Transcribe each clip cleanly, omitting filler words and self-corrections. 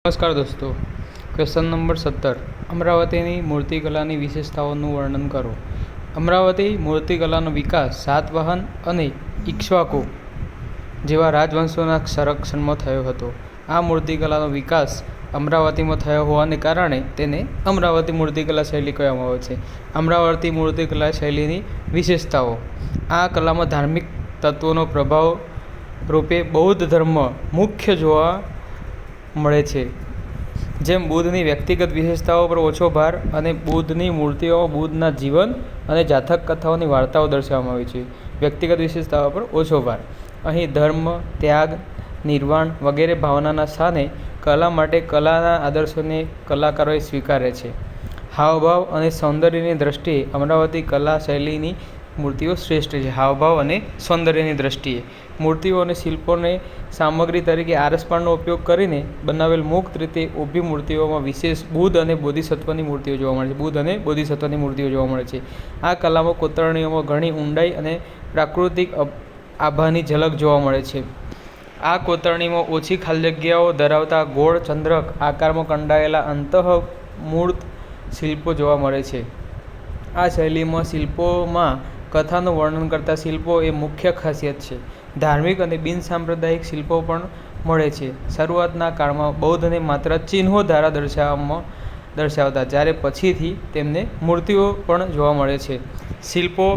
નમસ્કાર દોસ્તો, question number 17. અમરાવતીની મૂર્તિકલાની વિશેષતાઓનું વર્ણન કરો. અમરાવતી મૂર્તિકલાનો વિકાસ સાતવાહન અને ઇક્ષ્વાકુ જેવા રાજવંશોના સંરક્ષણમાં થયો હતો. આ મૂર્તિકલાનો વિકાસ અમરાવતીમાં થયો હોવાને કારણે તેને અમરાવતી મૂર્તિકલા શૈલી કહેવામાં આવે છે. અમરાવતી મૂર્તિકલા શૈલીની વિશેષતાઓ: આ કલામાં ધાર્મિક તત્વોનો પ્રભાવ રૂપે બૌદ્ધ ધર્મ મુખ્ય જોવા મળે છે. જેમ બુદ્ધની વ્યક્તિગત વિશેષતાઓ પર ઓછો ભાર અને બુદ્ધની મૂર્તિઓમાં બુદ્ધના જીવન અને જાતક કથાઓની વાર્તાઓ દર્શાવવામાં આવી છે. વ્યક્તિગત વિશેષતાઓ પર ઓછો ભાર. અહીં ધર્મ, ત્યાગ, નિર્વાણ વગેરે ભાવનાના સ્થાને કલા માટે કલાના આદર્શોને કલાકારોએ સ્વીકારે છે. હાવભાવ અને સૌંદર્યની દ્રષ્ટિએ અમરાવતી કલા શૈલીની મૂર્તિઓ શ્રેષ્ઠ છે. હાવભાવ અને સૌંદર્યની દ્રષ્ટિએ મૂર્તિઓ અને શિલ્પોને સામગ્રી તરીકે આરસપાળનો ઉપયોગ કરીને બનાવેલ મુક્ત રીતે ઊભી મૂર્તિઓમાં વિશેષ બુદ્ધ અને બોધિસત્વની મૂર્તિઓ જોવા મળે છે. બુદ્ધ અને બોધિસત્વની મૂર્તિઓ જોવા મળે છે. આ કલામાં કોતરણીઓમાં ઘણી ઊંડાઈ અને પ્રાકૃતિક આભાની ઝલક જોવા મળે છે. આ કોતરણીમાં ઓછી ખાલી જગ્યાઓ ધરાવતા ગોળ ચંદ્રક આકારમાં કંડાયેલા અંતઃમૂર્ત શિલ્પો જોવા મળે છે. આ શૈલીમાં શિલ્પોમાં કથાનું વર્ણન કરતા શિલ્પો એ મુખ્ય ખાસિયત છે. ધાર્મિક અને બિનસાંપ્રદાયિક શિલ્પો પણ મળે છે. શરૂઆતના કાળમાં બૌદ્ધને માત્ર ચિહ્નો દ્વારા દર્શાવતા, જ્યારે પછીથી તેમને મૂર્તિઓ પણ જોવા મળે છે. શિલ્પો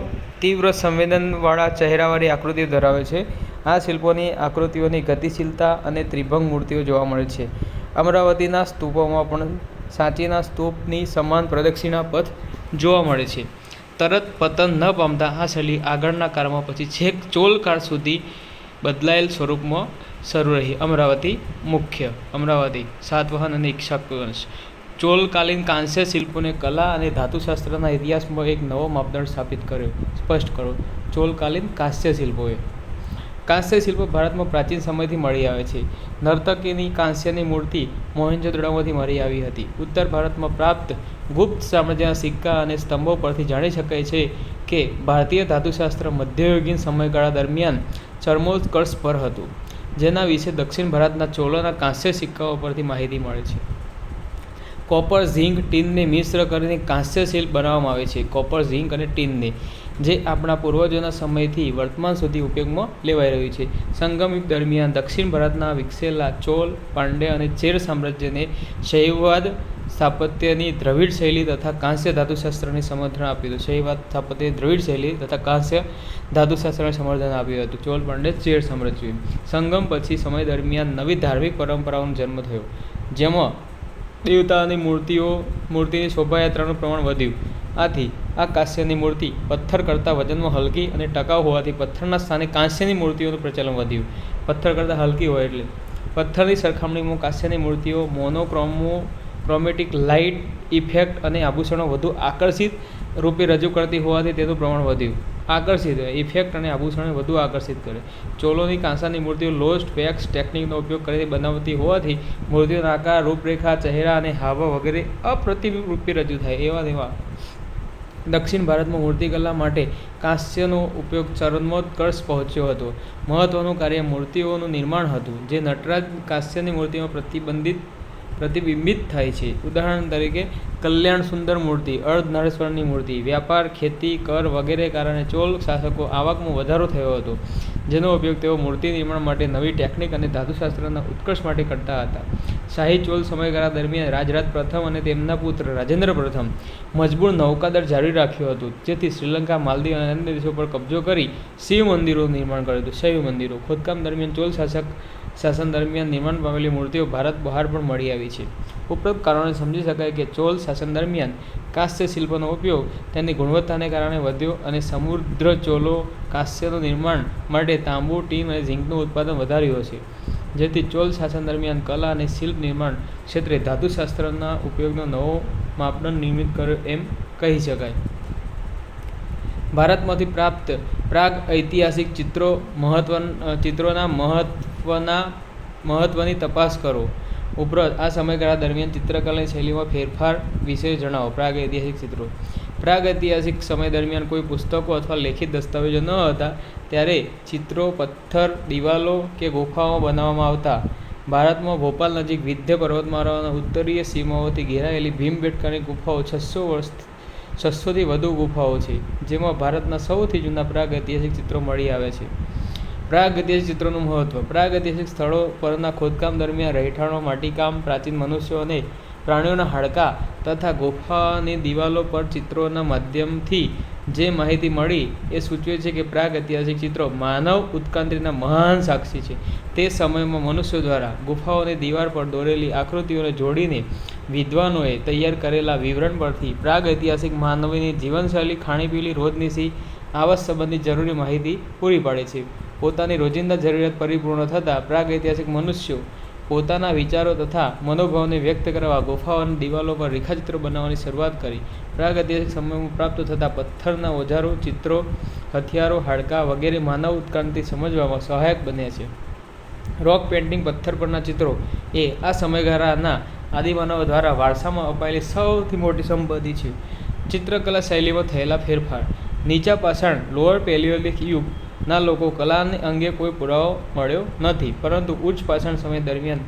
તીવ્ર સંવેદનવાળા ચહેરાવાળી આકૃતિઓ ધરાવે છે. આ શિલ્પોની આકૃતિઓની ગતિશીલતા અને ત્રિભંગ મૂર્તિઓ જોવા મળે છે. અમરાવતીના સ્તૂપોમાં પણ સાંચીના સ્તૂપની સમાન પ્રદક્ષિણા પથ જોવા મળે છે. તરત પતન ન પામતા આ શૈલી આગળના કાળમાં પછી છેક ચોલ કાળ સુધી બદલાયેલ સ્વરૂપમાં શરૂ રહી. અમરાવતી મુખ્ય: અમરાવતી, સાતવાહન અને ઇક્ષ્વાકુ વંશ. ચોલકાલીન કાંસ્ય શિલ્પોને કલા અને ધાતુશાસ્ત્રના ઇતિહાસમાં એક નવો માપદંડ સ્પષ્ટ કરો. ચોલકાલીન કાંસ્ય શિલ્પોએ કાંસ્ય શિલ્પો ભારતમાં પ્રાચીન સમયથી મળી આવે છે. નર્તકીની કાંસ્યની મૂર્તિ મોહેંજો-દડોમાંથી મળી આવી હતી. ઉત્તર ભારતમાં પ્રાપ્ત ગુપ્ત સામ્રાજ્યના સિક્કા અને સ્તંભો પરથી જાણી શકાય છે કે ભારતીય ધાતુશાસ્ત્ર મધ્યયુગીન સમયગાળા દરમિયાન ચરમોત્કર્ષ પર હતું, જેના વિશે દક્ષિણ ભારતના ચોલોના કાંસ્ય સિક્કાઓ પરથી માહિતી મળે છે. કોપર, ઝીંક, ટીનને મિશ્ર કરીને કાંસ્ય શિલ્પ બનાવવામાં આવે છે. કોપર, ઝીંક અને ટીનને, જે આપણા પૂર્વજોના સમયથી વર્તમાન સુધી ઉપયોગમાં લેવાઈ રહ્યું છે. સંગમ યુગ દરમિયાન દક્ષિણ ભારતના વિકસેલા ચોલ, પાંડ્ય અને ચેર સામ્રાજ્યને શૈવવાદ સ્થાપત્યની દ્રવિડ શૈલી તથા કાંસ્ય ધાતુશાસ્ત્રની સમર્થન આપ્યું હતું. શૈવવાદ સ્થાપત્યની દ્રવિડ શૈલી તથા કાંસ્ય ધાતુશાસ્ત્રને સમર્થન આપ્યું હતું. ચોલ, પાંડ્ય, ચેર સામ્રાજ્ય. સંગમ પછી સમય દરમિયાન નવી ધાર્મિક પરંપરાઓનો જન્મ થયો, જેમાં દેવતાની મૂર્તિની શોભાયાત્રાનું પ્રમાણ વધ્યું. આથી આ કાંસ્યની મૂર્તિ પથ્થર કરતાં વજનમાં હલકી અને ટકાઉ હોવાથી પથ્થરના સ્થાને કાંસ્યની મૂર્તિઓનું પ્રચલન વધ્યું. પથ્થર કરતાં હલકી હોય એટલે પથ્થરની સરખામણીમાં કાંસ્યની મૂર્તિઓ મોનોક્રોમેટિક લાઇટ ઇફેક્ટ અને આભૂષણો વધુ આકર્ષિત રૂપે રજૂ કરતી હોવાથી તેનું પ્રમાણ વધ્યું. આકર્ષિત ઇફેક્ટ અને આભૂષણો વધુ આકર્ષિત કરે. ચોલોની કાંસાની મૂર્તિઓ લોસ્ટ વેક્સ ટેકનિકનો ઉપયોગ કરીને બનાવતી હોવાથી મૂર્તિઓના આકાર, રૂપરેખા, ચહેરા અને હાવભાવ વગેરે અપ્રતિબિંબ રૂપે રજૂ થાય. એવા દક્ષિણ ભારતમાં મૂર્તિકલા માટે કાંસ્યનો ઉપયોગ ચરમોત્કર્ષ પહોંચ્યો હતો. મહત્વનું કાર્ય મૂર્તિઓનું નિર્માણ હતું, જે નટરાજ કાંસ્યની મૂર્તિમાં પ્રતિબિંબિત થાય છે. ઉદાહરણ તરીકે કલ્યાણ સુંદર મૂર્તિ, અર્ધ નરેશ્વરની મૂર્તિ. વ્યાપાર, ખેતી, કર વગેરે કારણે ચોલ શાસકો આવકમાં વધારો થયો હતો, જેનો ઉપયોગ તેઓ મૂર્તિ નિર્માણ માટે નવી ટેકનિક અને ધાતુશાસ્ત્રના ઉત્કર્ષ માટે કરતા હતા. શાહી ચોલ સમયગાળા દરમિયાન રાજરાજ પ્રથમ અને તેમના પુત્ર રાજેન્દ્ર પ્રથમ મજબૂત નૌકાદળ જાળવી રાખ્યું હતું, જેથી શ્રીલંકા, માલદીવ અને અન્ય દેશો પર કબજો કરી શિવ મંદિરોનું નિર્માણ કર્યું હતું. શૈવ મંદિરો ખોદકામ દરમિયાન ચોલ શાસન દરમિયાન નિર્માણ પામેલી મૂર્તિઓ ભારત બહાર પણ મળી આવી છે. ઉપરોક્ત કારણોને સમજી શકાય કે ચોલ શાસન દરમિયાન કાંસ્ય શિલ્પનો ઉપયોગ તેની ગુણવત્તાને કારણે વધ્યો અને સમૃદ્ધ ચોલો કાંસ્યનું નિર્માણ માટે તાંબુ, ટીન અને ઝીંકનું ઉત્પાદન વધાર્યું હશે, જેથી ચોલ શાસન દરમિયાન કલા અને શિલ્પ નિર્માણ ક્ષેત્રે ધાતુશાસ્ત્રના ઉપયોગનો નવો માપદંડ નિર્મિત કર્યો એમ કહી શકાય. ભારતમાંથી પ્રાપ્ત પ્રાગ ઐતિહાસિક ચિત્રોના મહત્વની તપાસ કરો. ઉપરાંત આ સમયગાળા દરમિયાન ચિત્રકલાની શૈલીમાં ફેરફાર વિશે જણાવો. પ્રાગ ઐતિહાસિક ચિત્રો. પ્રાગ ઐતિહાસિક સમય દરમિયાન કોઈ પુસ્તકો અથવા લેખિત દસ્તાવેજો ન હતા, ત્યારે ચિત્રો પથ્થર, દિવાલો કે ગુફાઓમાં બનાવવામાં આવતા. ભારતમાં ભોપાલ નજીક વિંધ્ય પર્વતમાળાઓના ઉત્તરીય સીમાઓથી ઘેરાયેલી ભીમબેટકાની ગુફાઓ 600થી વધુ ગુફાઓ છે, જેમાં ભારતના સૌથી જૂના પ્રાગૈતિહાસિક ચિત્રો મળી આવે છે. પ્રાગૈતિહાસિક ચિત્રોનું મહત્વ. પ્રાગૈતિહાસિક સ્થળો પરના ખોદકામ દરમિયાન રહેઠાણો, માટીકામ, પ્રાચીન મનુષ્યો અને પ્રાણીઓના હાડકાં તથા ગુફાની દિવાલો પર ચિત્રોના માધ્યમથી જે માહિતી મળી એ સૂચવે છે કે પ્રાગૈતિહાસિક ચિત્રો માનવ ઉત્ક્રાંતિના મહાન સાક્ષી છે. તે સમયમાં મનુષ્યો દ્વારા ગુફાઓની દિવાલ પર દોરેલી આકૃતિઓને જોડીને વિદ્વાનોએ તૈયાર કરેલા વિવરણ પરથી પ્રાગૈતિહાસિક માનવીની જીવનશૈલી, ખાણીપીણી, રોજનીશી, આવાસ સંબંધી જરૂરી માહિતી પૂરી પાડે છે. પોતાની રોજિંદા જરૂરિયાત પરિપૂર્ણ થતાં પ્રાગૈતિહાસિક મનુષ્યો પોતાના વિચારો તથા મનોભાવને વ્યક્ત કરવા ગુફાઓની દિવાલો પર રેખાચિત્રો બનાવવાની શરૂઆત કરી. પ્રાગૈતિહાસિક સમયમાં પ્રાપ્ત થતા પથ્થરના ઓજારો, ચિત્રો, હથિયારો, હાડકાં વગેરે માનવ ઉત્ક્રાંતિ સમજવામાં સહાયક બન્યા છે. રોક પેઇન્ટિંગ. પથ્થર પરના ચિત્રો એ આ સમયગાળાના આદિમાનવો દ્વારા વારસામાં અપાયેલી સૌથી મોટી સંપત્તિ છે. ચિત્રકલા શૈલીમાં થયેલા ફેરફાર. નીચા પાષાણ લોઅર પેલિયોલિથિક યુગના લોકો કલાને અંગે કોઈ પુરાવો મળ્યો નથી, પરંતુ ઉચ્ચ પાષાણ સમય દરમિયાન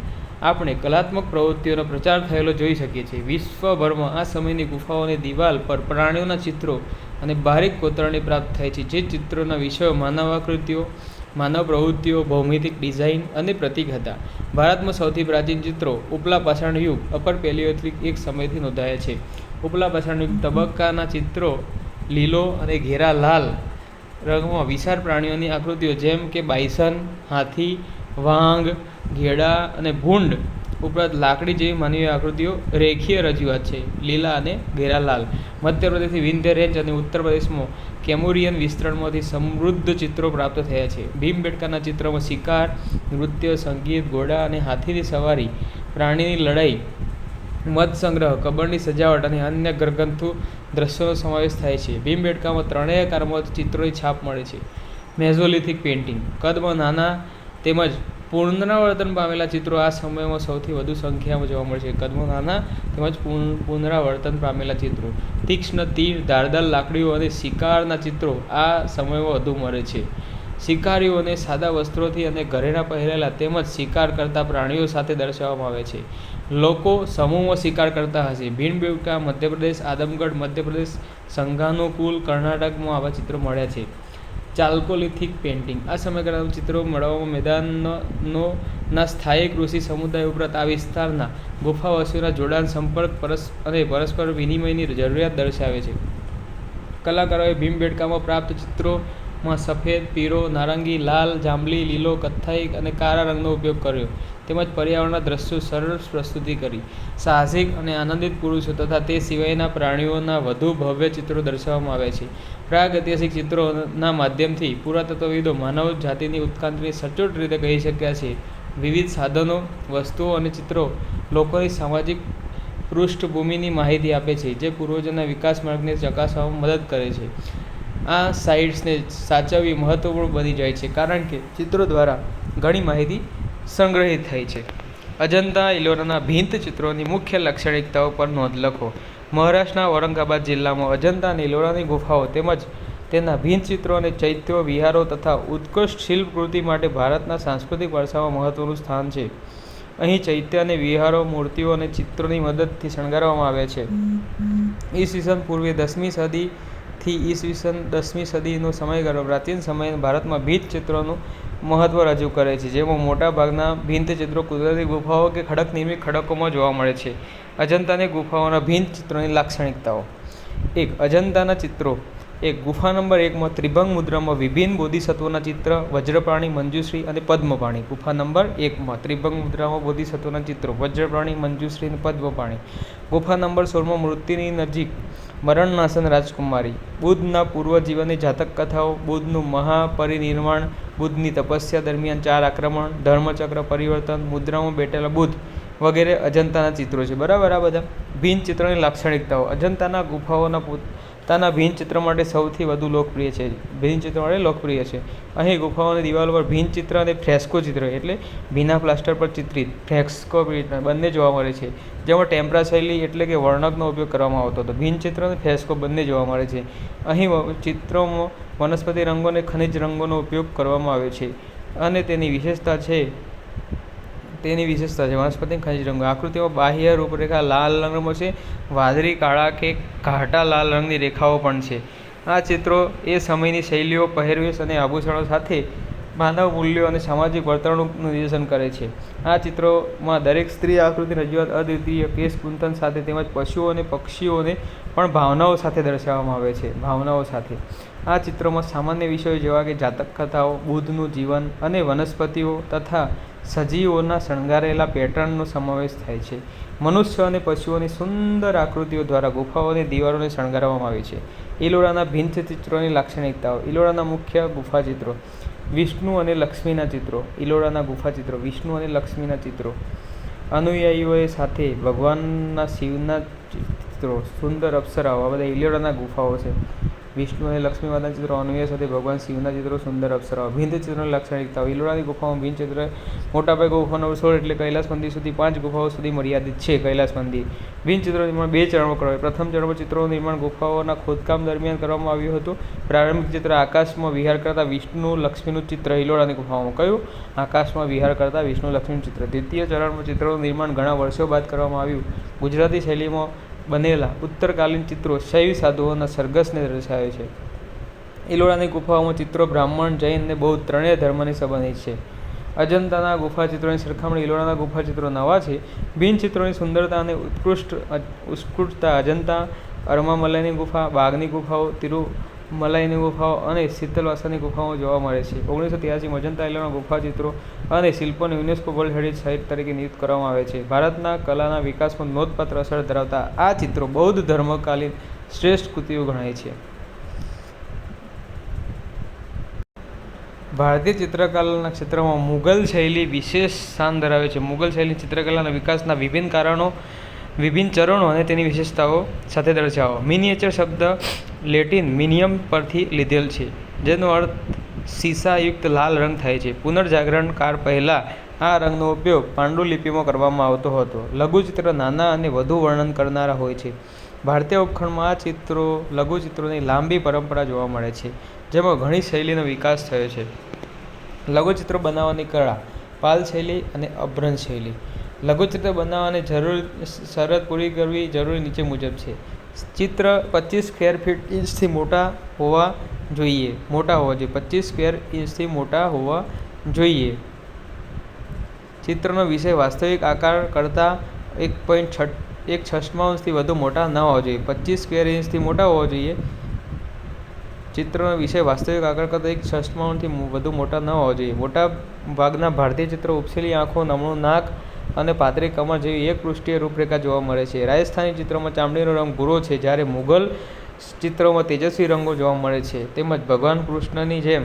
આપણે કલાત્મક પ્રવૃત્તિઓનો પ્રચાર થયેલો જોઈ શકીએ છીએ. વિશ્વભરમાં આ સમયની ગુફાઓની દિવાલ પર પ્રાણીઓના ચિત્રો અને બારીક કોતરણી પ્રાપ્ત થાય છે, જે ચિત્રોના વિષયો માનવ આકૃતિઓ, માનવ પ્રવૃત્તિઓ, ભૌમિતિક ડિઝાઇન અને પ્રતીક હતા. ભારતમાં સૌથી પ્રાચીન ચિત્રો ઉપલા પાષાણ યુગ અપર પેલિયોલિથિક એક સમયથી નોંધાયા છે. ઉપલા પાષાણ યુગ તબક્કાના ચિત્રો લીલો અને ઘેરા લાલ રંગમાં વિશાળ પ્રાણીઓની આકૃતિઓ જેમ કે બાયસન, હાથી, વાઘ, ઘેડા અને ભૂંડ ઉપરાંત લાકડી જેવી માનવીય આકૃતિઓ રેખીય રજૂઆત છે. લીલા અને ઘેરા લાલ. મધ્યપ્રદેશથી વિંધ્ય રેન્જ અને ઉત્તર પ્રદેશમાં કેમુરિયન વિસ્તરણમાંથી સમૃદ્ધ ચિત્રો પ્રાપ્ત થયા છે. ભીમબેટકાના ચિત્રોમાં શિકાર, નૃત્ય, સંગીત, ઘોડા અને હાથીની સવારી, પ્રાણીની લડાઈ, મધ સંગ્રહ, કબરની સજાવટ અને અન્ય ઘરગથ્થુ દ્રશ્યોનો સમાવેશ થાય છે. ભીમબેટકામાં ત્રણેય કાળમાં ચિત્રોની છાપ મળે છે. મેઝોલિથિક પેઇન્ટિંગ. કદમાં નાના તેમજ પુનરાવર્તન પામેલા ચિત્રો આ સમયમાં સૌથી વધુ સંખ્યામાં જોવા મળે છે. કદમાં નાના તેમજ પુનરાવર્તન પામેલા ચિત્રો. તીક્ષ્ણ તીર, ધારદાર લાકડીઓ અને શિકારના ચિત્રો આ સમયમાં વધુ મળે છે. શિકારીઓને સાદા વસ્ત્રોથી અને ઘરેણાં પહેરેલા તેમજ શિકાર કરતા પ્રાણીઓ સાથે દર્શાવવામાં આવે છે. લોકો સમૂહમાં શિકાર કરતા હશે. ભીમબેટકા મધ્યપ્રદેશ, આદમગઢ મધ્યપ્રદેશ, સંઘાનુકુલ કર્ણાટકમાં આવા ચિત્રો મળ્યા છે. ચાલ્કોલિથિક પેઇન્ટિંગ. આ સમયગાળાના ચિત્રો મળવામાં મેદાનોના સ્થાયી કૃષિ સમુદાય ઉપરાંત આ વિસ્તારના ગુફાવાસીઓના જોડાણ, સંપર્ક અને પરસ્પર વિનિમયની જરૂરિયાત દર્શાવે છે. કલાકારોએ ભીમબેટકામાં પ્રાપ્ત ચિત્રોમાં સફેદ, પીળો, નારંગી, લાલ, જાંબલી, લીલો, કથ્થાઈ અને કાળા રંગનો ઉપયોગ કર્યો તેમજ પર્યાવરણના દ્રશ્યો સરસ પ્રસ્તુતિ કરી. સાહસિક અને આનંદિત પુરુષો તથા તે સિવાયના પ્રાણીઓના વધુ ભવ્ય ચિત્રો દર્શાવવામાં આવ્યા છે. પ્રાગૈતિહાસિક ચિત્રોના માધ્યમથી પુરાતત્વવિદો માનવ જાતિની ઉત્ક્રાંતિની સચોટ રીતે કહી શક્યા છે. વિવિધ સાધનો, વસ્તુઓ અને ચિત્રો લોકોની સામાજિક પૃષ્ઠભૂમિની માહિતી આપે છે, જે પૂર્વજોના વિકાસ માર્ગને ચકાસવામાં મદદ કરે છે. આ સાઇટ્સને સાચવવી મહત્વપૂર્ણ બની જાય છે, કારણ કે ચિત્રો દ્વારા ઘણી માહિતી સંગ્રહિત થાય છે. અજંતા ઇલોરાના ભીંત ચિત્રોની મુખ્ય લાક્ષણિકતાઓ પર નોંધ લખો. મહારાષ્ટ્રના ઔરંગાબાદ જિલ્લામાં અજંતા અને ઇલોરાની ગુફાઓ તેમજ તેના ભીંત ચિત્રો અને ચૈત્યો, વિહારો તથા ઉત્કૃષ્ટ શિલ્પકૃતિ માટે ભારતના સાંસ્કૃતિક વારસામાં મહત્વનું સ્થાન છે. અહીં ચૈત્ય અને વિહારો મૂર્તિઓ અને ચિત્રોની મદદથી શણગારવામાં આવે છે. ઈસવીસન પૂર્વે 10મી સદીથી ઈસવીસન 10મી સદીનો સમયગાળો પ્રાચીન સમયે ભારતમાં ભીંત ચિત્રોનું મહત્વ રજૂ કરે છે, જેમાં મોટાભાગના ભીંત ચિત્રો કુદરતી ગુફાઓ કે ખડક નિર્મિત ખડકોમાં જોવા મળે છે. અજંતાની ગુફાઓના ભીંત ચિત્રોની લાક્ષણિકતાઓ. 1. અજંતાના ચિત્રો. 1. ગુફા નંબર 1માં ત્રિભંગ મુદ્રામાં વિભિન્ન બોધિસત્વોના ચિત્ર, વજ્રપ્રાણી, મંજુશ્રી અને પદ્મપાણી. ગુફા નંબર 1માં ત્રિભંગ મુદ્રામાં બોધિસત્વોના ચિત્રો, વજ્રપ્રાણી, મંજુશ્રી અને પદ્મપાણી. ગુફા નંબર 16માં મૃત્યુની નજીક મરણનાશન રાજકુમારી. બુદ્ધના પૂર્વજીવનની જાતક કથાઓ, બુદ્ધનું મહાપરિનિર્વાણ, બુદ્ધની તપસ્યા દરમિયાન 4 આક્રમણ, ધર્મચક્ર પરિવર્તન, મુદ્રામાં બેઠેલા બુદ્ધ વગેરે અજંતાના ચિત્રો છે. બરાબર. આ બધા ભીંત ચિત્રોની લાક્ષણિકતાઓ. અજંતાના ગુફાઓના પોતાના ભીંત ચિત્ર માટે સૌથી વધુ લોકપ્રિય છે. ભીંત ચિત્ર માટે લોકપ્રિય છે. અહીં ગુફાઓની દિવાલો પર ભીંત ચિત્ર અને ફ્રેસ્કો ચિત્ર એટલે ભીના પ્લાસ્ટર પર ચિત્રિત ફ્રેસ્કો બંને જોવા મળે છે, જેમાં ટેમ્પરા શૈલી એટલે કે વર્ણકનો ઉપયોગ કરવામાં આવતો હતો. ભીંત ચિત્ર અને ફ્રેસ્કો બંને જોવા મળે છે. અહીં ચિત્રોમાં વનસ્પતિ રંગો અને ખનિજ રંગોનો ઉપયોગ કરવામાં આવે છે અને તેની વિશેષતા છે તેની વિશેષતા છે. વનસ્પતિ ખનિજ રંગો. આકૃતિમાં બાહ્ય રૂપરેખા લાલ રંગમાં છે. વાદળી, કાળા કે ઘાટા લાલ રંગની રેખાઓ પણ છે. આ ચિત્રો એ સમયની શૈલીઓ, પહેરવેશ અને આભૂષણો સાથે માનવ મૂલ્યો અને સામાજિક વર્તણૂકનું નિદર્શન કરે છે. આ ચિત્રોમાં દરેક સ્ત્રી આકૃતિની રજૂઆત અદ્વિતીય કેશ ગુંથન સાથે તેમજ પશુઓ અને પક્ષીઓને પણ ભાવનાઓ સાથે દર્શાવવામાં આવે છે. ભાવનાઓ સાથે આ ચિત્રોમાં સામાન્ય વિષયો જેવા કે જાતક કથાઓ, બુદ્ધનું જીવન અને વનસ્પતિઓ તથા સજીવોના શણગારેલા પેટર્નનો સમાવેશ થાય છે. મનુષ્ય અને પશુઓની સુંદર આકૃતિઓ દ્વારા ગુફાઓ અને દિવાલોને શણગારવામાં આવી છે. ઇલોરાના ભિન્નચિત્રોની લાક્ષણિકતાઓ. ઇલોરાના મુખ્ય ગુફા ચિત્રો. વિષ્ણુ અને લક્ષ્મીના ચિત્રો. ઇલોરાના ગુફા ચિત્રો. વિષ્ણુ અને લક્ષ્મીના ચિત્રો. અનુયાયીઓ સાથે ભગવાનના શિવના ચિત્રો. સુંદર અપ્સરાઓ. આ બધા ઇલોરાના ગુફાઓ છે. વિષ્ણુ અને લક્ષ્મી માતાના ચિત્રો, અનુયાયી સાથે ભગવાન શિવના ચિત્રો, સુંદર અપ્સરાઓ. ભિન્ન ચિત્રોની લાક્ષણિકતાઓ. ઇલોરાની ગુફામાં ભિન્ન ચિત્ર મોટાભાગે ગુફા નંબર 16 એટલે કૈલાસ મંદિર સુધી 5 ગુફાઓ સુધી મર્યાદિત છે. કૈલાસ મંદિર. ભિન્ન ચિત્રો નિર્માણ 2 ચરણમાં કરાયું. પ્રથમ ચરણમાં ચિત્રોનું નિર્માણ ગુફાઓના ખોદકામ દરમિયાન કરવામાં આવ્યું હતું. પ્રારંભિક ચિત્ર આકાશમાં વિહાર કરતા વિષ્ણુ લક્ષ્મીનું ચિત્ર. ઇલોરાની ગુફાઓમાં કયું? આકાશમાં વિહાર કરતા વિષ્ણુ લક્ષ્મીનું ચિત્ર. દ્વિતીય ચરણમાં ચિત્રોનું નિર્માણ ઘણા વર્ષો બાદ કરવામાં આવ્યું. ગુજરાતી શૈલીમાં બનેલા ઉત્તરકાલીન ચિત્રો શૈવ સાધુઓના સરઘસને દર્શાવે છે. ઇલોરાની ગુફાઓમાં ચિત્રો બ્રાહ્મણ, જૈન અને બૌદ્ધ ત્રણેય ધર્મની સંબંધિત છે. અજંતાના ગુફા ચિત્રોની સરખામણી ઇલોરાના ગુફા ચિત્રો નવા છે. ભિન્ન ચિત્રોની સુંદરતા અને ઉત્કૃષ્ટતા અજંતા, અરમામલાઈની ગુફા, બાગની ગુફાઓ, તિરુમલાઈની ગુફાઓ અને શીતલવાસાની ગુફાઓમાં જોવા મળે છે. 1983 અજંતા ઇલોરાના ગુફા ચિત્રો અને શિલ્પોને યુનેસ્કો વર્લ્ડ હેરિટેજ સાઇટ તરીકે નિયુક્ત કરવામાં આવે છે. ભારતના કલાના વિકાસમાં નોંધપાત્ર અસર ધરાવતા આ ચિત્રો બૌદ્ધ ધર્મકાલીન શ્રેષ્ઠ કૃતિઓ ગણાય છે. ભારતીય ચિત્રકલાના ક્ષેત્રમાં મુઘલ શૈલી વિશેષ સ્થાન ધરાવે છે. મુઘલ શૈલી ચિત્રકલાના વિકાસના વિભિન્ન ચરણો અને તેની વિશેષતાઓ સાથે દર્શાવો. મિનિએચર શબ્દ લેટિન મિનિયમ પરથી લીધેલ છે, જેનો અર્થ સીસાયુક્ત લાલ રંગ થાય છે. પુનર્જાગરણ કાળ પહેલાં આ રંગનો ઉપયોગ પાંડુલિપિમાં કરવામાં આવતો હતો. લઘુચિત્ર નાના અને વધુ વર્ણન કરનારા હોય છે. ભારતીય ઉપખંડમાં આ લઘુચિત્રોની લાંબી પરંપરા જોવા મળે છે, જેમાં ઘણી શૈલીનો વિકાસ થયો છે. લઘુચિત્રો બનાવવાની કળા. પાલ શૈલી અને અભ્રંશ શૈલી. લઘુચિત્ર બનાવવાની શરત પૂરી કરવી જરૂરી નીચે મુજબ છે. ચિત્ર 25 સ્ક્વેર ફીટ ઇંચથી મોટા હોવા જોઈએ. 25 સ્ક્વેર ઇંચથી મોટા હોવા જોઈએ. ચિત્રનો વિષય વાસ્તવિક આકાર કરતાં 1.6 વધુ મોટા ન હોવા જોઈએ. 25 સ્ક્વેર ઇંચથી મોટા હોવા જોઈએ. ચિત્રનો વિષય વાસ્તવિક આકાર કરતાં 1/6 વધુ મોટા ન હોવા જોઈએ. મોટા ભાગના ભારતીય ચિત્રો ઉપસેલી આંખો, નમણું નાક અને પાતળી કમર જેવી એક પૃષ્ઠીય રૂપરેખા જોવા મળે છે. રાજસ્થાની ચિત્રોમાં ચામડીનો રંગ ભૂરો છે, જ્યારે મુઘલ ચિત્રોમાં તેજસ્વી રંગો જોવા મળે છે. તેમજ ભગવાન કૃષ્ણની જેમ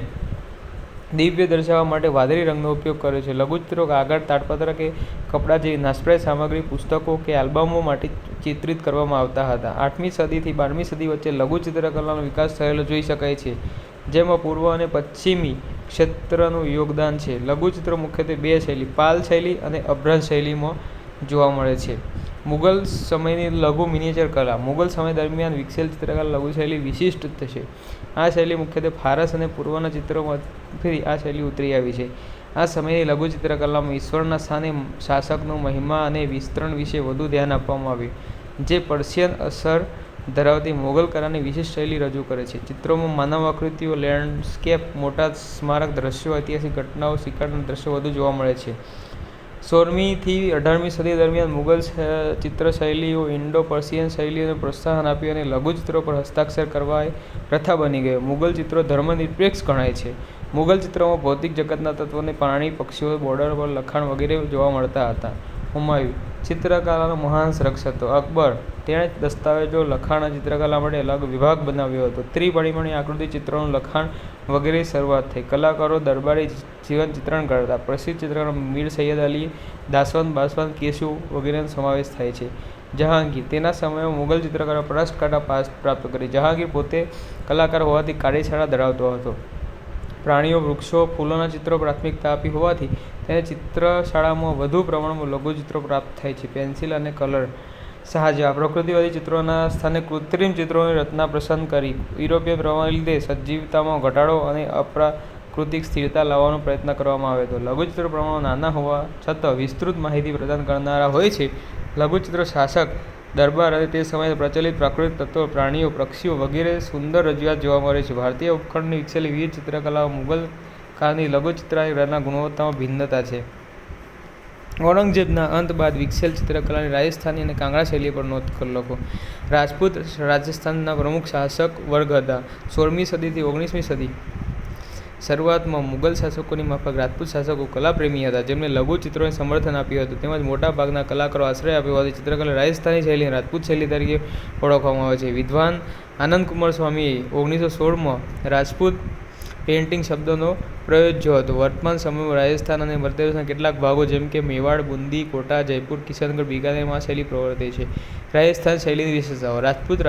દિવ્ય દર્શાવવા માટે વાદળી રંગનો ઉપયોગ કર્યો છે. લઘુચિત્રો કાગળ, તાડપત્ર કે કપડાં જેવી નાશપ્રાય સામગ્રી, પુસ્તકો કે આલ્બમો માટે ચિત્રિત કરવામાં આવતા હતા. 8મી સદીથી 12મી સદી વચ્ચે લઘુ ચિત્રકલાનો વિકાસ થયેલો જોઈ શકાય છે, જેમાં પૂર્વ અને પશ્ચિમી ક્ષેત્રનું યોગદાન છે. લઘુચિત્રો મુખ્યત્વે 2 શૈલી, પાલ શૈલી અને અભ્રંશ શૈલીમાં જોવા મળે છે. મુઘલ સમયની લઘુ મિનિએચર કલા. મુઘલ સમય દરમિયાન વિકસેલ ચિત્રકલા લઘુ શૈલી વિશિષ્ટ છે. આ શૈલી મુખ્યત્વે ફારસ અને પૂર્વના ચિત્રોમાંથી આ શૈલી ઉતરી આવી છે. આ સમયની લઘુ ચિત્રકલામાં ઈશ્વરના સ્થાને શાસકનો મહિમા અને વિસ્તરણ વિશે વધુ ધ્યાન આપવામાં આવ્યું, જે પર્શિયન અસર ધરાવતી મુઘલ કલાની વિશિષ્ટ શૈલી રજૂ કરે છે. ચિત્રોમાં માનવ આકૃતિઓ, લેન્ડસ્કેપ, મોટા સ્મારક દ્રશ્યો, ઐતિહાસિક ઘટનાઓ, શિકારના દ્રશ્યો વધુ જોવા મળે છે. 16મી થી 18મી સદી દરમિયાન મુઘલ ચિત્રશૈલીઓ ઇન્ડો પર્શિયન શૈલીઓને પ્રોત્સાહન આપ્યું અને લઘુચિત્રો પર હસ્તાક્ષર કરવા એ પ્રથા બની ગયો. મુઘલ ચિત્રો ધર્મનિરપેક્ષ ગણાય છે. મુઘલ ચિત્રોમાં ભૌતિક જગતના તત્વોને પ્રાણી, પક્ષીઓ, બોર્ડર પર લખાણ વગેરે જોવા મળતા હતા. હુમાયું ચિત્રકલાનો મહાન સંરક્ષક હતો. અકબર, તેણે દસ્તાવેજો, લખાણ અને ચિત્રકલા માટે અલગ વિભાગ બનાવ્યો હતો. ત્રિપરિમાણીય આકૃતિ ચિત્રોનું લખાણ વગેરેની શરૂઆત થઈ. કલાકારો દરબારી જીવન ચિત્રણ કરતા. પ્રસિદ્ધ ચિત્રકાર મીર સૈયદ અલી, દાસવંત, બાસવંત, કેશુ વગેરેનો સમાવેશ થાય છે. જહાંગીર, તેના સમયમાં મુઘલ ચિત્રકારો પ્રશસ્તતા પ્રાપ્ત કરી. જહાંગીર પોતે કલાકાર હોવાથી કાર્યશાળા ધરાવતો હતો. પ્રાણીઓ, વૃક્ષો, ફૂલોના ચિત્રો પ્રાથમિકતા આપી હોવાથી તેને ચિત્રશાળામાં વધુ પ્રમાણમાં લઘુચિત્રો પ્રાપ્ત થાય છે. પેન્સિલ અને કલર. શાહજહાં પ્રકૃતિવાદી ચિત્રોના સ્થાને કૃત્રિમ ચિત્રોની રચના પસંદ કરી. યુરોપિયન પ્રભાવના લીધે સજીવતામાં ઘટાડો અને પ્રાકૃતિક સ્થિરતા લાવવાનો પ્રયત્ન કરવામાં આવ્યો હતો. લઘુચિત્રો પ્રમાણમાં નાના હોવા છતાં વિસ્તૃત માહિતી પ્રદાન કરનારા હોય છે. લઘુચિત્રો શાસક દરબાર અને તે સમયે પ્રચલિત પ્રાકૃતિક તત્વો, પ્રાણીઓ, પક્ષીઓ વગેરે સુંદર રજૂઆત જોવા મળે છે. ભારતીય ઉપખંડની વિકસેલી વિવિધ ચિત્રકલાઓ મુગલ કાળની લઘુચિત્રના ગુણવત્તામાં ભિન્નતા છે. ઔરંગઝેબના અંત બાદ વિકસેલ ચિત્રકલાની રાજસ્થાની અને કાંગડા શૈલી પર નોંધ લખો. રાજપૂત રાજસ્થાનના પ્રમુખ શાસક વર્ગ હતા. 16મી સદીથી 19મી સદી શરૂઆતમાં મુગલ શાસકોની માફક રાજપૂત શાસકો કલાપ્રેમી હતા, જેમણે લઘુચિત્રોને સમર્થન આપ્યું હતું. તેમજ મોટાભાગના કલાકારો આશ્રય આપ્યો હોવાથી ચિત્રકલા રાજસ્થાની શૈલી અને રાજપૂત શૈલી તરીકે ઓળખવામાં આવે છે. વિદ્વાન આનંદકુમાર સ્વામીએ 1916માં રાજપૂત પેઇન્ટિંગ શબ્દનો પ્રયોજ્યો હતો. વર્તમાન સમયમાં રાજસ્થાન અને મધ્યપ્રદેશના કેટલાક ભાગો જેમ કે મેવાડ, બુંદી, કોટા, જયપુર, કિશનગઢ, બીકાનેરમાં આ શૈલી પ્રવર્તે છે. રાજસ્થાન શૈલીની વિશેષતાઓ. રાજપૂત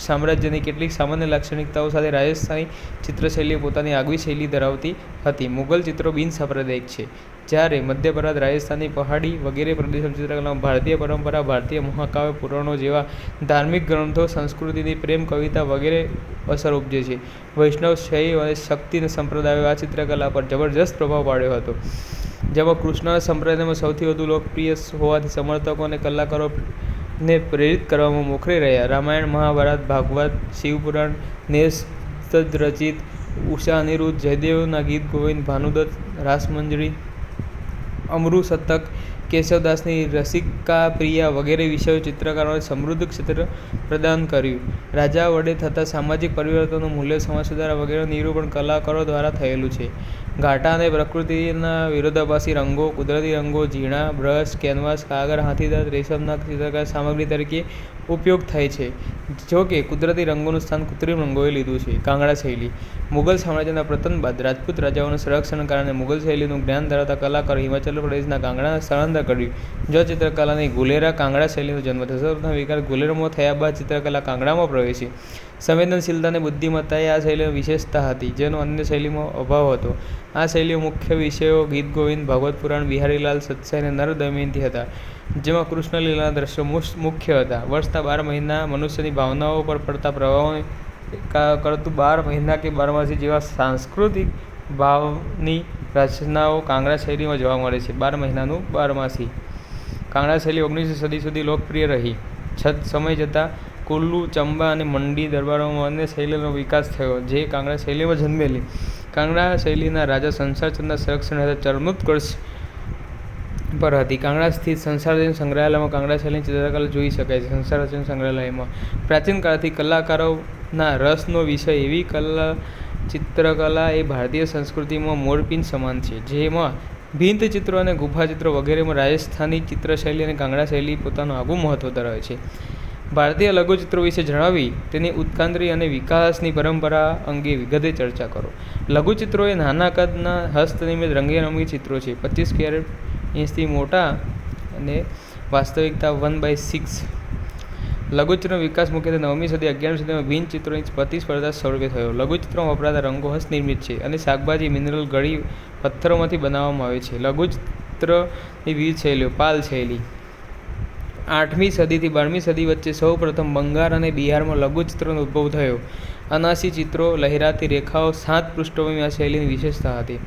સામ્રાજ્યની કેટલીક સામાન્ય લાક્ષણિકતાઓ સાથે રાજસ્થાની ચિત્રશૈલી પોતાની આગવી શૈલી ધરાવતી હતી. મુગલ ચિત્રો બિનસાંપ્રદાયિક છે, જ્યારે મધ્યભારત, રાજસ્થાની પહાડી વગેરે પ્રદેશોની ચિત્રકલામાં ભારતીય પરંપરા, ભારતીય મહાકાવ્ય, પુરાણો જેવા ધાર્મિક ગ્રંથો, સંસ્કૃતિની પ્રેમ કવિતા વગેરે અસર ઉપજે છે. વૈષ્ણવ, શૈવ અને શક્તિ સંપ્રદાયોએ આ ચિત્રકલા પર જબરજસ્ત પ્રભાવ પાડ્યો હતો, જેમાં કૃષ્ણ સંપ્રદાયમાં સૌથી વધુ લોકપ્રિય હોવાથી સમર્થકો અને કલાકારોને પ્રેરિત કરવામાં મોખરે રહ્યા. રામાયણ, મહાભારત, ભાગવત, શિવપુરાણ, નેષદ રચિત, ઉષા અનિરુદ્ધ, જયદેવના ગીત ગોવિંદ, ભાનુદત્ત, રાસમંજરી, અમરુ શતક, કેશવદાસની રસિકા પ્રિયા વગેરે વિષયો ચિત્રકારોને સમૃદ્ધ ક્ષેત્ર પ્રદાન કર્યું. રાજા વડે થતા સામાજિક પરિવર્તનો, મૂલ્ય, સમાજ સુધારા વગેરેનું નિરૂપણ કલાકારો દ્વારા થયેલું છે. ઘાટા અને પ્રકૃતિના વિરોધાભાસી રંગો, કુદરતી રંગો, ઝીણા બ્રશ, કેનવાસ, કાગળ, હાથીદાંત, રેશમના ચિત્રકામ સામગ્રી તરીકે ઉપયોગ થાય છે. જો કે કુદરતી રંગોનું સ્થાન કૃત્રિમ રંગોએ લીધું છે. કાંગડા શૈલી. મુગલ સામ્રાજ્યના પતન બાદ રાજપૂત રાજાઓના સંરક્ષણના કારણે મુગલ શૈલીનું જ્ઞાન ધરાવતા કલાકારો હિમાચલ પ્રદેશના કાંગડા સ્થળાંતર કર્યું. જો ચિત્રકલાની ગુલેરા કાંગડા શૈલીનો જન્મ થયો. સૌપ્રથમ વિકાસ ગુલેરમાં થયા બાદ ચિત્રકલા કાંગડામાં પ્રવેશી. સંવેદનશીલતા અને બુદ્ધિમત્તા એ આ શૈલીની વિશેષતા હતી, જેનો અન્ય શૈલીમાં અભાવ હતો. આ શૈલીઓ મુખ્ય વિષયો ગીત ગોવિંદ, ભાગવત પુરાણ, બિહારીલાલ, સત્સાઈ અને નર દમયંતી હતા, જેમાં કૃષ્ણલીલાના દ્રશ્યો મુખ્ય હતા. વર્ષના 12 મહિના મનુષ્યની ભાવનાઓ પર પડતા પ્રભાવોને કરતું 12 મહિના કે બારમાસી જેવા સાંસ્કૃતિક ભાવની રચનાઓ કાંગડા શૈલીમાં જોવા મળે છે. 12 મહિનાનું બારમાસી. કાંગડા શૈલી 19મી સદી સુધી લોકપ્રિય રહી. સમય જતાં કુલ્લુ, ચંબા અને મંડી દરબારોમાં અન્ય શૈલીનો વિકાસ થયો, જે કાંગડા શૈલીમાં જન્મેલી. કાંગડા શૈલીના રાજા સંસારચંદના સંરક્ષણ હેઠળ ચરણોત્કર્ષ પર હતી. કાંગડા સ્થિત સંસારચંદ સંગ્રહાલયમાં કાંગડા શૈલીની ચિત્રકલા જોઈ શકાય છે. સંસારચંદ સંગ્રહાલયમાં પ્રાચીન કાળથી કલાકારોના રસનો વિષય એવી ચિત્રકલા એ ભારતીય સંસ્કૃતિમાં મોરપીંછ સમાન છે, જેમાં ભિંત ચિત્રો અને ગુફા ચિત્રો વગેરેમાં રાજસ્થાની ચિત્રશૈલી અને કાંગડા શૈલી પોતાનું આગવું મહત્વ ધરાવે છે. ભારતીય લઘુચિત્રો વિશે જણાવી તેની ઉત્ક્રાંતિ અને વિકાસની પરંપરા અંગે વિગતે ચર્ચા કરો. લઘુચિત્રો એ નાના કદના હસ્તનિર્મિત રંગેરંગી ચિત્રો છે. 25 કેરેટ ઇંચથી મોટા અને વાસ્તવિકતા 1/6. લઘુચિત્રનો વિકાસ મુખ્યત્વે 9મી સદી 11મી સદીમાં ભિન્ન ચિત્રોની પ્રતિસ્પર્ધા સ્વરૂપે થયો. લઘુચિત્રોમાં વપરાતા રંગો હસ્તનિર્મિત છે અને શાકભાજી, મિનરલ, ગળી, પથ્થરોમાંથી બનાવવામાં આવે છે. લઘુચિત્રની વિવિધ શૈલીઓ. પાલ શૈલી. 8મી સદીથી 12મી સદી વચ્ચે સૌપ્રથમ બંગાળ અને બિહારમાં લઘુચિત્રનો ઉદ્ભવ થયો. અનાસી ચિત્રો, લહેરાતી રેખાઓ, 7 પૃષ્ઠભૂમિ આ શૈલીની વિશેષતા હતી.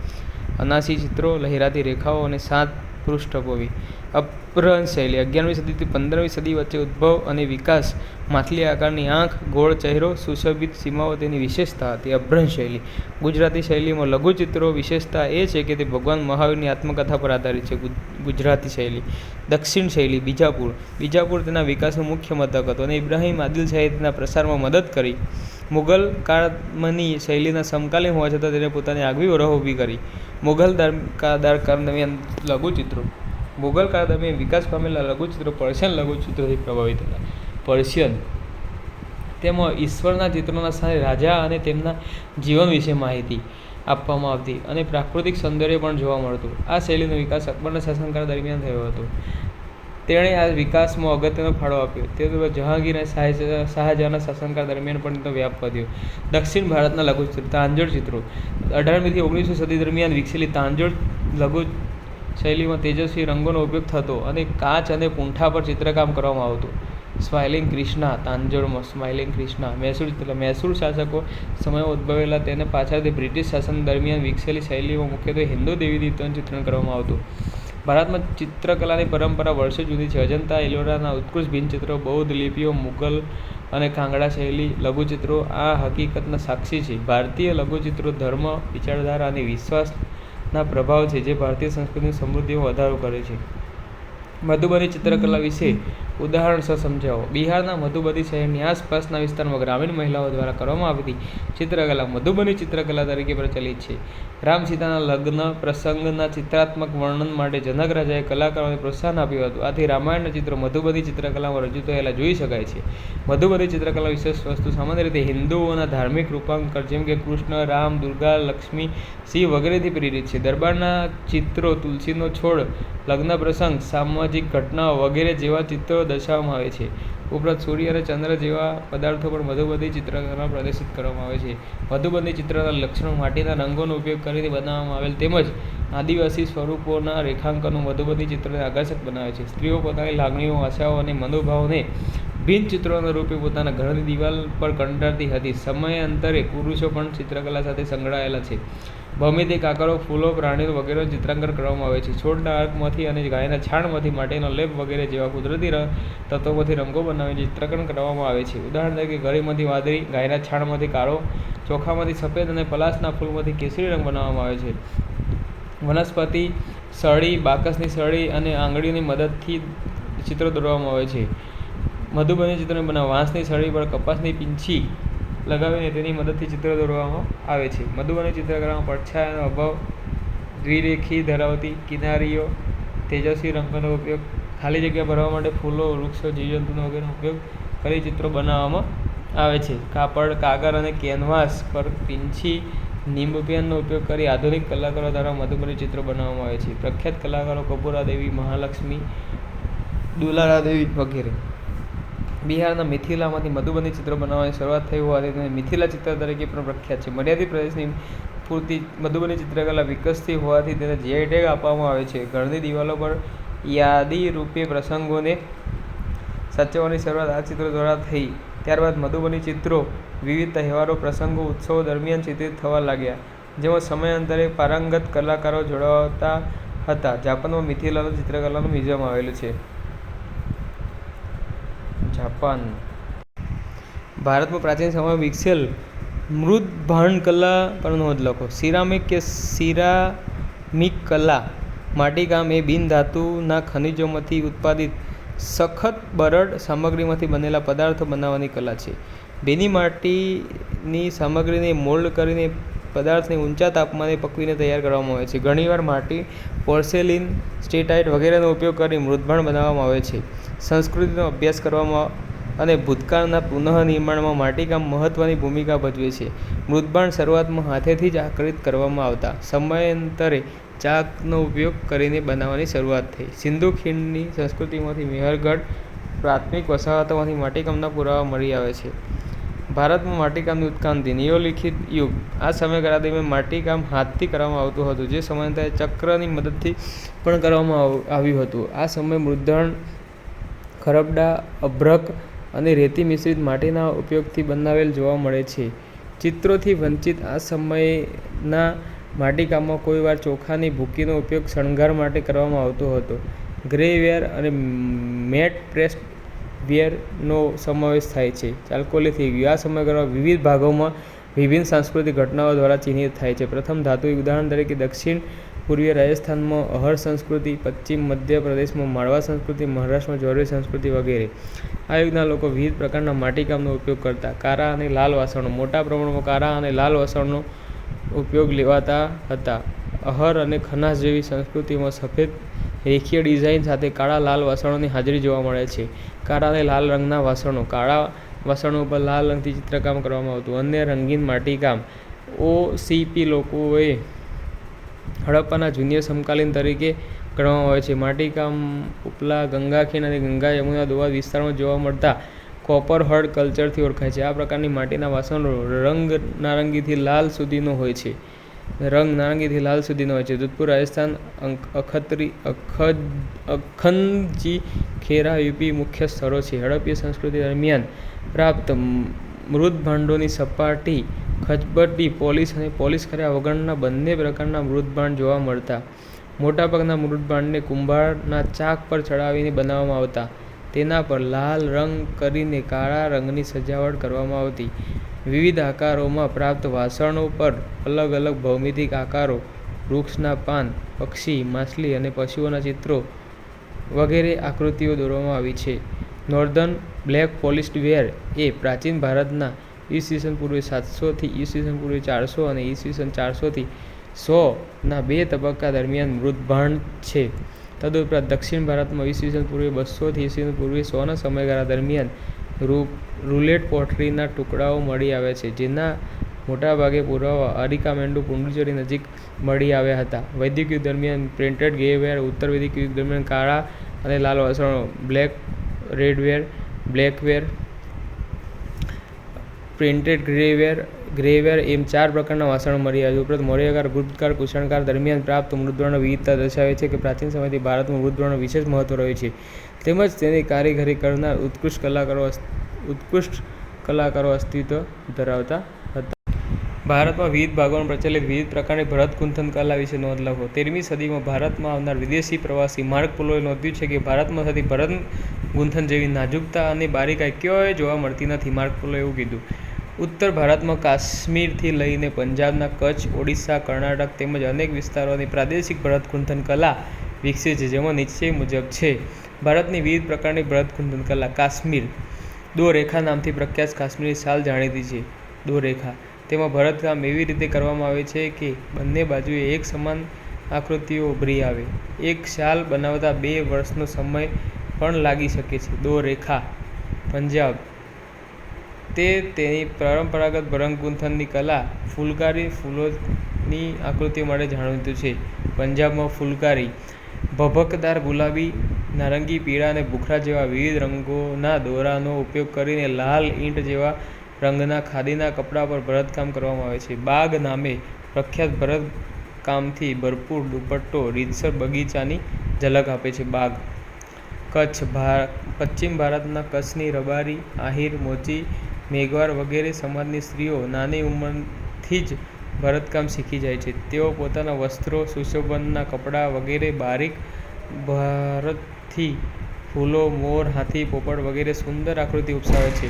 અનાસી ચિત્રો, લહેરાતી રેખાઓ અને 7 પૃષ્ઠભૂમિ. અભ્રંશ શૈલી. 11મી સદીથી 15મી સદી વચ્ચે ઉદ્ભવ અને વિકાસ. માછલી આકારની આંખ, ગોળ ચહેરો, સુશોભિત સીમાઓ તેની વિશેષતા હતી. અભ્રંશ શૈલી. ગુજરાતી શૈલીમાં લઘુચિત્રો વિશેષતા એ છે કે તે ભગવાન મહાવીરની આત્મકથા પર આધારિત છે. ગુજરાતી શૈલી. દક્ષિણ શૈલી. બીજાપુર. બીજાપુર તેના વિકાસનું મુખ્ય મથક હતું અને ઇબ્રાહિમ આદિલ શાહે તેના પ્રસારમાં મદદ કરી. મુગલ કાળમાંની શૈલીના સમકાલીન હોવા છતાં તેને પોતાની આગવી ઓળખ ઊભી કરી. મુગલ કાળ દરમિયાન લઘુચિત્રો. મુગલ કાળ દરમિયાન વિકાસ પામેલા લઘુચિત્રો પર્શિયન લઘુચિત્રોથી પ્રભાવિત હતા. પર્શિયન. તેમાં ઈશ્વરના ચિત્રોના સ્થાને રાજા અને તેમના જીવન વિશે માહિતી આપવામાં આવતી અને પ્રાકૃતિક સૌંદર્ય પણ જોવા મળતું. આ શૈલીનો વિકાસ અકબરના શાસનકાળ દરમિયાન થયો હતો. તેણે આ વિકાસમાં અગત્યનો ફાળો આપ્યો. તે જહાંગીર અને શાહજહાંના શાસનકાળ દરમિયાન પણ તેનો વ્યાપ વધ્યો. દક્ષિણ ભારતના લઘુચિત્રો. તાંજોર ચિત્રો. 18મી થી 19મી સદી દરમિયાન વિકસેલી તાંજોર લઘુ શૈલીમાં તેજસ્વી રંગોનો ઉપયોગ થતો અને કાચ અને પૂંઠા પર ચિત્રકામ કરવામાં આવતું. સ્માઇલિંગ ક્રિષ્ના તાંજોરમાં સ્માઇલિંગ ક્રિષ્ના. મૈસૂર શાસકો સમયમાં ઉદ્ભવેલા તેને પાછળથી બ્રિટિશ શાસન દરમિયાન વિકસેલી શૈલીમાં મુખ્યત્વે હિન્દુ દેવી દેવતાઓનું ચિત્રણ કરવામાં આવતું. ભારતમાં ચિત્રકલાની પરંપરા વર્ષો જૂની છે. અજંતા એલોરાના ઉત્કૃષ્ટ ભિન્નચિત્રો, બૌદ્ધ લિપિઓ, મુગલ અને કાંગડા શૈલી લઘુચિત્રો આ હકીકતના સાક્ષી છે. ભારતીય લઘુચિત્રો ધર્મ, વિચારધારા અને વિશ્વાસના પ્રભાવ છે જે ભારતીય સંસ્કૃતિની સમૃદ્ધિમાં વધારો કરે છે. મધુબની ચિત્રકલા વિશે ઉદાહરણસર સમજાવો. બિહારના મધુબની શહેરની આસપાસના વિસ્તારમાં ગ્રામીણ મહિલાઓ દ્વારા કરવામાં આવતી ચિત્રકલા મધુબની ચિત્રકલા તરીકે પ્રચલિત છે. રામ સીતાના લગ્ન પ્રસંગના ચિત્રાત્મક વર્ણન માટે જનક રાજાએ કલાકારોને પ્રોત્સાહન આપ્યું હતું. આથી રામાયણના ચિત્રો મધુબની ચિત્રકલામાં રજૂ થયેલા જોઈ શકાય છે. મધુબની ચિત્રકલા વિશેષ વસ્તુ સામાન્ય રીતે હિન્દુઓના ધાર્મિક રૂપાંકન જેમ કે કૃષ્ણ, રામ, દુર્ગા, લક્ષ્મી, શિવ વગેરેથી પ્રેરિત છે. દરબારના ચિત્રો, તુલસીનો છોડ, લગ્ન પ્રસંગ, સામાજિક ઘટનાઓ વગેરે જેવા ચિત્રો દર્શાવવામાં આવે છે. ઉપરાંત સૂર્ય અને ચંદ્ર જેવા પદાર્થો પણ મધુબની ચિત્રકલામાં પ્રદર્શિત કરવામાં આવે છે. મધુબની ચિત્રના લક્ષણો માટીના રંગોનો ઉપયોગ કરીને બનાવવામાં આવેલ તેમજ આદિવાસી સ્વરૂપોના રેખાંકનો મધુબની ચિત્રને આકર્ષક બનાવે છે. સ્ત્રીઓ પોતાની લાગણીઓ, આશાઓ અને મનોભાવોને ભિન્ન ચિત્રોના રૂપે પોતાના ઘરની દિવાલ પર કંડારતી હતી. સમયાંતરે પુરુષો પણ ચિત્રકલા સાથે સંકળાયેલા છે. ભૌમિતિક આકારો, ફૂલો, પ્રાણીઓ વગેરેનું ચિત્રાંકન કરવામાં આવે છે. છોડના અર્કમાંથી અને ગાયના છાણમાંથી માટીનો લેપ વગેરે જેવા કુદરતી તત્વોમાંથી રંગો બનાવીને ચિત્રાંકન કરવામાં આવે છે. ઉદાહરણ તરીકે ગળીમાંથી વાદળી, ગાયના છાણમાંથી કાળો, ચોખામાંથી સફેદ અને પલાસના ફૂલમાંથી કેસરી રંગ બનાવવામાં આવે છે. વનસ્પતિ, સળી, બાકસની સળી અને આંગળીઓની મદદથી ચિત્રો દોરવામાં આવે છે. મધુબની ચિત્રને બનાવવા વાંસની સળી પર કપાસની પીંછી લગાવીને તેની મદદથી ચિત્ર દોરવામાં આવે છે. મધુબની ચિત્રકલામાં પડછાયાનો અભાવ, દ્વિરેખી ધરાવતી કિનારીઓ, તેજસ્વી રંગોનો ઉપયોગ, ખાલી જગ્યા ભરવા માટે ફૂલો, વૃક્ષો, જીવજંતુનો વગેરેનો ઉપયોગ કરી ચિત્રો બનાવવામાં આવે છે. કાપડ, કાગળ અને કેનવાસ પર પીંછી, નિંબ પેનનો ઉપયોગ કરી આધુનિક કલાકારો દ્વારા મધુબની ચિત્રો બનાવવામાં આવે છે. પ્રખ્યાત કલાકારો કપૂરા દેવી, મહાલક્ષ્મી, દુલારા દેવી વગેરે. બિહારના મિથિલામાંથી મધુબની ચિત્રો બનાવવાની શરૂઆત થઈ હોવાથી તેને મિથિલા ચિત્ર તરીકે પણ પ્રખ્યાત છે. મર્યાદિત પ્રદેશની પૂરતી મધુબની ચિત્રકલા વિકસતી હોવાથી તેને GI ટેગ આપવામાં આવે છે. ઘરની દિવાલો પર યાદી રૂપે પ્રસંગોને સાચવવાની શરૂઆત આ ચિત્રો દ્વારા થઈ. ત્યારબાદ મધુબની ચિત્રો વિવિધ તહેવારો, પ્રસંગો, ઉત્સવો દરમિયાન ચિત્રિત થવા લાગ્યા, જેમાં સમયાંતરે પારંગત કલાકારો જોડાતા હતા. જાપાનમાં મિથિલાનું ચિત્રકલાનું મ્યુઝિયમ આવેલું છે. જાપાન. ભારતમાં પ્રાચીન સમયમાં વિકસેલ મૃદભાંડ કલા પર નોંધ લખો. સિરામિક કે સિરામિક કલા માટીકામ એ બિનધાતુના ખનિજોમાંથી ઉત્પાદિત સખત બરડ સામગ્રીમાંથી બનેલા પદાર્થો બનાવવાની કલા છે. ભીની માટીની સામગ્રીને મોલ્ડ કરીને પદાર્થને ઊંચા તાપમાને પકવીને તૈયાર કરવામાં આવે છે. ઘણીવાર માટી, પોર્સેલિન, સ્ટેટાઇટ વગેરેનો ઉપયોગ કરી મૃદભાંડ બનાવવામાં આવે છે. સંસ્કૃતિનો અભ્યાસ કરવામાં અને ભૂતકાળના પુનઃનિર્માણમાં માટીકામ મહત્ત્વની ભૂમિકા ભજવે છે. મૃદભાંડ શરૂઆતમાં હાથેથી જ આકૃત કરવામાં આવતા. સમયાંતરે ચાકનો ઉપયોગ કરીને બનાવવાની શરૂઆત થઈ. સિંધુ ખીણની સંસ્કૃતિમાંથી મેહરગઢ પ્રાથમિક વસાહતોમાંથી માટીકામના પુરાવા મળી આવે છે. ભારતમાં માટીકામની ઉત્ક્રાંતિ. નિયોલિથિક યુગ. આ સમયગાળા દરમિયાન માટીકામ હાથથી કરવામાં આવતું હતું, જે સમયાંતરે ચક્રની મદદથી પણ કરવામાં આવ્યું હતું. આ સમયે મૃદભાંડ ખરબડા, અભ્રક અને રેતી મિશ્રિત માટીના ઉપયોગથી બનાવેલ જોવા મળે છે. ચિત્રોથી વંચિત આ સમયના માટીકામમાં કોઈવાર ચોખાની ભૂકીનો ઉપયોગ શણગાર માટે કરવામાં આવતો હતો. ગ્રે વેર અને મેટ પ્રેસ્ડ વેરનો સમાવેશ થાય છે. ચાલ્કોલિથિક યુગ. આ સમયગાળામાં વિવિધ ભાગોમાં વિભિન્ન સાંસ્કૃતિક ઘટનાઓ દ્વારા ચિહ્નિત થાય છે. પ્રથમ ધાતુયુગ. ઉદાહરણ તરીકે દક્ષિણ પૂર્વીય રાજસ્થાનમાં અહર સંસ્કૃતિ, પશ્ચિમ મધ્ય પ્રદેશમાં માળવા સંસ્કૃતિ, મહારાષ્ટ્રમાં જોરી સંસ્કૃતિ વગેરે. આ યુગના લોકો વિવિધ પ્રકારના માટીકામનો ઉપયોગ કરતા. કારા અને લાલ વાસણો. મોટા પ્રમાણમાં કારા અને લાલ વાસણનો ઉપયોગ લેવાતા હતા. અહર અને ખનાસ જેવી સંસ્કૃતિમાં સફેદ રેખીય ડિઝાઇન સાથે કાળા લાલ વાસણોની હાજરી જોવા મળે છે. કાળા અને લાલ રંગના વાસણો. કાળા વાસણો ઉપર લાલ રંગથી ચિત્રકામ કરવામાં આવતું. અન્ય રંગીન માટીકામ. OCP લોકોએ હડપ્પાના જૂનિયર સમકાલીન તરીકે ગણવામાં આવે છે. માટીકામ ઉપલા ગંગા ખીણ અને ગંગા યમુના દોઆબ વિસ્તારમાં જોવા મળતા કોપરહડ કલ્ચરથી ઓળખાય છે. આ પ્રકારની માટીના વાસણો રંગ નારંગીથી લાલ સુધીનો હોય છે. રંગ નારંગીથી લાલ સુધીનો હોય છે. જોધપુર રાજસ્થાન, અખનજી ખેરા યુપી મુખ્ય સ્થળો છે. હડપ્પીય સંસ્કૃતિ દરમિયાન પ્રાપ્ત મૃત ભાંડોની સપાટી ખચબચડી પોલિશ અને પોલિશ કર્યા વગરના બંને પ્રકારના મૃત ભાંડ જોવા મળતા. મોટાભાગના મૃત ભાંડને કુંભારના ચાક પર ચડાવીને બનાવવામાં આવતા. તેના પર લાલ રંગ કરીને કાળા રંગની સજાવટ કરવામાં આવતી. વિવિધ આકારોમાં પ્રાપ્ત વાસણો પર અલગ અલગ ભૌમિતિક આકારો, વૃક્ષના પાન, પક્ષી, માછલી અને પશુઓના ચિત્રો વગેરે આકૃતિઓ દોરવામાં આવી છે. નોર્ધન બ્લેક પોલિશ્ડ વેર એ પ્રાચીન ભારતના ઈસવીસન પૂર્વે 700 થી ઈસવીસન પૂર્વે 400 અને ઈસવીસન 400 થી 100 ના 2 તબક્કા દરમિયાન મૃતભાંડ છે. તદુપરાંત દક્ષિણ ભારતમાં ઈસવીસન પૂર્વે 200 થી ઈસવીસન પૂર્વે 100 ના સમયગાળા દરમિયાન રૂલેટ પોટરીના ટુકડાઓ મળી આવ્યા છે, જેના મોટાભાગે પુરાવા અરિકામેન્ડુ પુડુચેરી નજીક મળી આવ્યા હતા. વૈદિક યુગ દરમિયાન પ્રિન્ટેડ ગ્રેવેર, ઉત્તર વૈદિક યુગ દરમિયાન કાળા અને લાલ વાસણો, બ્લેક, રેડવેર, બ્લેકવેર, પ્રિન્ટેડ ગ્રેવેર એમ 4 પ્રકારના વાસણો મળી આવ્યા છે. ઉપરાંત મૌર્યકાળ, ગુપ્તકાળ, કુષાણકાળ દરમિયાન પ્રાપ્ત મૃતભાંડો વિવિધતા દર્શાવે છે કે પ્રાચીન સમયથી ભારતમાં મૃતભાંડોનું વિશેષ મહત્વ રહ્યું છે, તેમજ તેની કારીગરી કરનાર ઉત્કૃષ્ટ કલાકારો અસ્તિત્વ ધરાવતા હતા. ભારતમાં વિવિધ ભાગોમાં પ્રચલિત વિવિધ પ્રકારની ભરતગૂંથણ કલા વિશે નોંધ લખો. 13મી સદીમાં ભારતમાં આવનાર વિદેશી પ્રવાસી માર્ક પોલોએ નોંધ્યું છે કે ભારતમાં થતી ભરતગૂંથણ જેવી નાજુકતા અને બારીકાઈ ક્યાંય જોવા મળતી નથી. માર્ક પોલોએ એવું કીધું. ઉત્તર ભારતમાં કાશ્મીરથી લઈને પંજાબના કચ્છ, ઓડિશા, કર્ણાટક તેમજ અનેક વિસ્તારોની પ્રાદેશિક ભરતગૂંથણ કલા વિકસી છે, જેમાં નીચે મુજબ છે. ભારતની વિવિધ પ્રકારની ભરતગૂંથણ કલા. કાશ્મીર દો રેખા નામથી પ્રખ્યાત કાશ્મીરી શાલ જાણીતી છે. દો રેખા તેમાં ભરતકામ એવી રીતે કરવામાં આવે છે કે બંને બાજુએ એક સમાન આકૃતિઓ ઉભરી આવે. એક શાલ બનાવતા 2 વર્ષનો સમય પણ લાગી શકે છે. દો રેખા પંજાબ તેની પરંપરાગત ભરતગૂંથણની કલા ફૂલકારી ફૂલોની આકૃતિઓ માટે જાણીતું છે. પંજાબમાં ફૂલકારી ભભકદાર ગુલાબી, નારંગી, પીળા અને ભૂખરા જેવા વિવિધ રંગોના દોરાનો ઉપયોગ કરીને લાલ ઈંટ જેવા રંગના ખાદીના કપડા પર ભરતકામ કરવામાં આવે છે. બાગ નામે પ્રખ્યાત ભરતકામથી ભરપૂર દુપટ્ટો રીતસર બગીચાની ઝલક આપે છે. બાગ કચ્છ પશ્ચિમ ભારતના કચ્છની રબારી, આહિર, મોચી, મેઘવાર વગેરે સમાજની સ્ત્રીઓ નાની ઉંમરથી જ ભરતકામ શીખી જાય છે. તેઓ પોતાના વસ્ત્રો, સુશોભનના કપડાં વગેરે બારીક ભરતથી ફૂલો, મોર, હાથી, પોપટ વગેરે સુંદર આકૃતિ ઉપસાવે છે.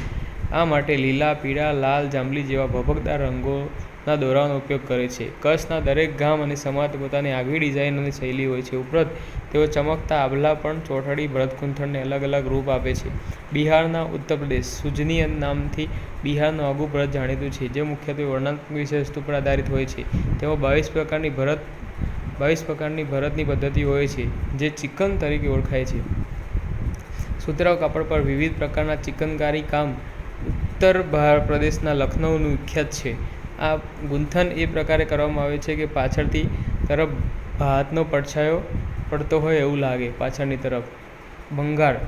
આ માટે લીલા, પીળા, લાલ, જાંબલી જેવા ભભકદાર રંગોના દોરાનો ઉપયોગ કરે છે. કચ્છના દરેક ગામ અને સમાજ પોતાની આગવી ડિઝાઇન અને શૈલી હોય છે. ઉપરાંત તેઓ ચમકતા આભલા પણ ચોંટાડી ભરતગૂંથણને અલગ અલગ રૂપ આપે છે. બિહારના ઉત્તર પ્રદેશ સુજની નામથી બિહારનું આગવું ભરત જાણીતું છે, જે મુખ્યત્વે વર્ણનાત્મક વિષયવસ્તુ પર આધારિત હોય છે. તેમાં 22 પ્રકારની ભરતની પદ્ધતિઓ હોય છે, જે ચિકન તરીકે ઓળખાય છે. સુતરાઉ કાપડ પર વિવિધ પ્રકારના ચિકનકારી કામ ઉત્તર પ્રદેશના લખનૌનું વિખ્યાત છે. આ ગૂંથણ એ પ્રકારે કરવામાં આવે છે કે પાછળથી તરફ ભાતનો પડછાયો પડતો હોય એવું લાગે. પાછળની તરફ બંગાળ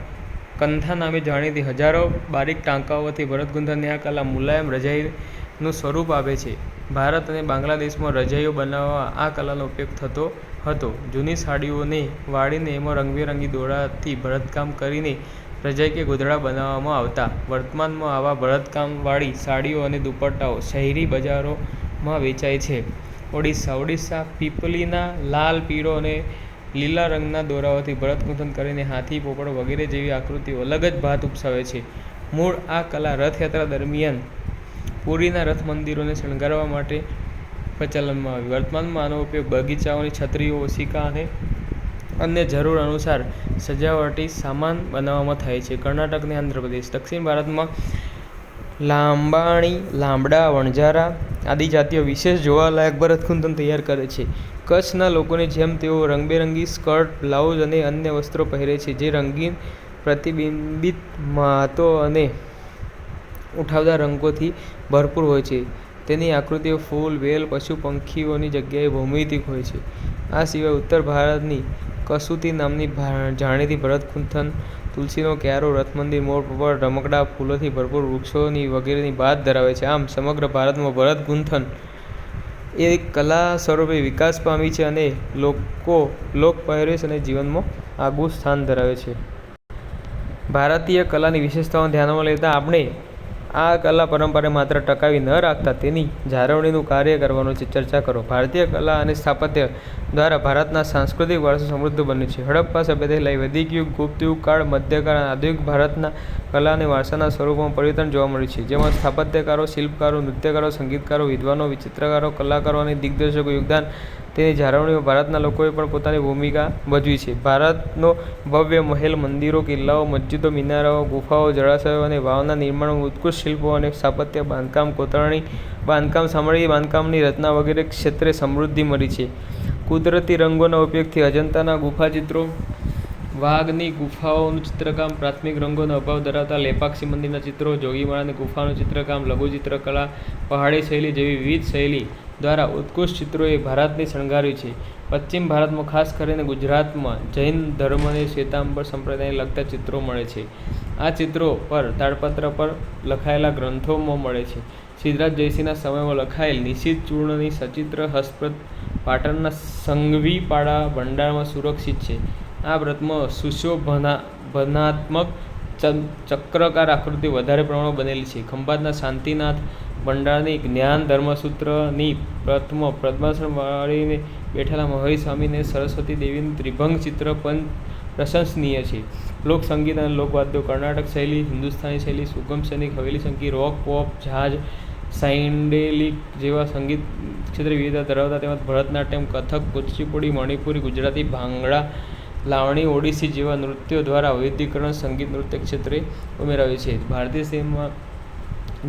કંથા નામે જાણીતી હજારો બારીક ટાંકાઓથી ભરતગૂંથણની આ કલા મુલાયમ રજાઈનું સ્વરૂપ આપે છે. ભારત અને બાંગ્લાદેશમાં રજાઈઓ બનાવવા આ કલાનો ઉપયોગ થતો હતો. જૂની સાડીઓને વાળીને એમાં રંગબેરંગી દોરાથી ભરતકામ કરીને રજાઈ કે ગોદડા બનાવવામાં આવતા. વર્તમાનમાં આવા ભરતકામવાળી સાડીઓ અને દુપટ્ટાઓ શહેરી બજારોમાં વેચાય છે. ઓડિશા પીપલીના લાલ, પીળો અને લીલા રંગના દોરાઓથી ભરતગૂંથણ કરીને હાથી, પોપટ વગેરે જેવી આકૃતિઓ અલગ જ ભાત ઉપસાવે છે. મૂળ આ કલા રથયાત્રા દરમિયાન પુરીના રથ મંદિરોને શણગારવા માટે પ્રચલનમાં આવી. વર્તમાનમાં આનો ઉપયોગ બગીચાઓની છત્રીઓ, ઓશિકા અને અન્ય જરૂર અનુસાર સજાવટી સામાન બનાવવામાં થાય છે. કર્ણાટક અને આંધ્રપ્રદેશ દક્ષિણ ભારતમાં લાંબડા, વણઝારા આદિ જાતિઓ વિશેષ જોવાલાયક ભરતગૂંથણ તૈયાર કરે છે. કચ્છના લોકોની જેમ તેઓ રંગબેરંગી સ્કર્ટ, બ્લાઉઝ અને અન્ય વસ્ત્રો પહેરે છે, જે રંગીન, પ્રતિબિંબિત, મહાતો અને ઉઠાવદાર રંગોથી ભરપૂર હોય છે. તેની આકૃતિઓ ફૂલ, વેલ, પશુ, પંખીઓની જગ્યાએ ભૌમિતિક હોય છે. આ સિવાય ઉત્તર ભારતની કસૂતી નામની જાણીતી ભરતગૂંથણ તુલસીનો ક્યારો, રથમંદિર, મોર, પોપટ, રમકડાં, ફૂલોથી ભરપૂર વૃક્ષોની વગેરેની બાદ ધરાવે છે. આમ સમગ્ર ભારતમાં ભરતગૂંથણ એ કલા સ્વરૂપે વિકાસ પામી છે અને લોક પહેરવેશ અને જીવનમાં આગવું સ્થાન ધરાવે છે. ભારતીય કલાની વિશેષતાઓને ધ્યાનમાં લેતા આપણે આ કલા પરંપરાને માત્ર ટકાવી ન રાખતા તેની જાળવણીનું કાર્ય કરવાનો છે. ચર્ચા કરો. ભારતીય કલા અને સ્થાપત્ય દ્વારા ભારતના સાંસ્કૃતિક વારસો સમૃદ્ધ બન્યો છે. હડપ્પા સભ્યતાથી લઈ વૈદિક યુગ, ગુપ્ત યુગ કાળ, મધ્યકાળ અને આધુનિક ભારતના કલા અને વારસાના સ્વરૂપોમાં પરિવર્તન જોવા મળ્યું છે. જેમાં સ્થાપત્યકારો, શિલ્પકારો, નૃત્યકારો, સંગીતકારો, વિદ્વાનો, ચિત્રકારો, કલાકારો અને દિગ્દર્શકો યોગદાન તેની જાળવણીમાં ભારતના લોકોએ પણ પોતાની ભૂમિકા ભજવી છે. ભારતનો ભવ્ય મહેલ, મંદિરો, કિલ્લાઓ, મસ્જિદો, મિનારાઓ, ગુફાઓ, જળાશયો અને વાવના નિર્માણમાં ઉત્કૃષ્ટ શિલ્પો અને સ્થાપત્ય બાંધકામ, કોતરણી બાંધકામ, સામગ્રી બાંધકામની રચના વગેરે ક્ષેત્રે સમૃદ્ધિ મળી છે. કુદરતી રંગોના ઉપયોગથી અજંતાના ગુફાચિત્રો, વાઘની ગુફાઓનું ચિત્રકામ, પ્રાથમિક રંગોનો અભાવ ધરાવતા લેપાક્ષી મંદિરના ચિત્રો, જોગીમાળાની ગુફાનું ચિત્રકામ, લઘુચિત્રકલા, પહાડી શૈલી જેવી વિવિધ શૈલી દ્વારા ઉત્કૃષ્ટ ચિત્રોએ ભારતને શણગાર્યું છે. પશ્ચિમ ભારતમાં, ખાસ કરીને ગુજરાતમાં, જૈન ધર્મ અને શ્વેતાંબર સંપ્રદાયને લગતા ચિત્રો મળે છે. આ ચિત્રો પર તાડપત્ર પર લખાયેલા ગ્રંથોમાં મળે છે. સિદ્ધરાજ જયસિંહના સમયમાં લખાયેલ નિશિત ચૂર્ણની સચિત્ર હસ્તપ્રત પાટણના સંઘવીપાડા ભંડારમાં સુરક્ષિત છે. આ પ્રતમાં સુશોભનાત્મક ચક્રાકાર આકૃતિ વધારે પ્રમાણમાં બનેલી છે. ખંભાતના શાંતિનાથ ભંડારની જ્ઞાન ધર્મસૂત્રની પ્રતમાં પદ્માસન વાળીને બેઠેલા મહાવીર સ્વામી અને સરસ્વતી દેવીનું ત્રિભંગ ચિત્ર પણ પ્રશંસનીય છે. લોક સંગીત અને લોકવાદ્યો કર્ણાટક શૈલી, હિન્દુસ્તાની શૈલી, સુગમ સંગીત, હવેલી સંગીત, રોક, પોપ, જાઝ, સાઇન્ડેલિક જેવા સંગીત ક્ષેત્રે વિવિધતા ધરાવતા તેમજ ભરતનાટ્યમ, કથક, કુચીપુડી, મણિપુરી, ગુજરાતી, ભાંગડા, લાવણી, ઓડિસી જેવા નૃત્યો દ્વારા વૈવિધ્યકરણ સંગીત નૃત્ય ક્ષેત્રે ઉમેરાયું છે. ભારતીય સિનેમા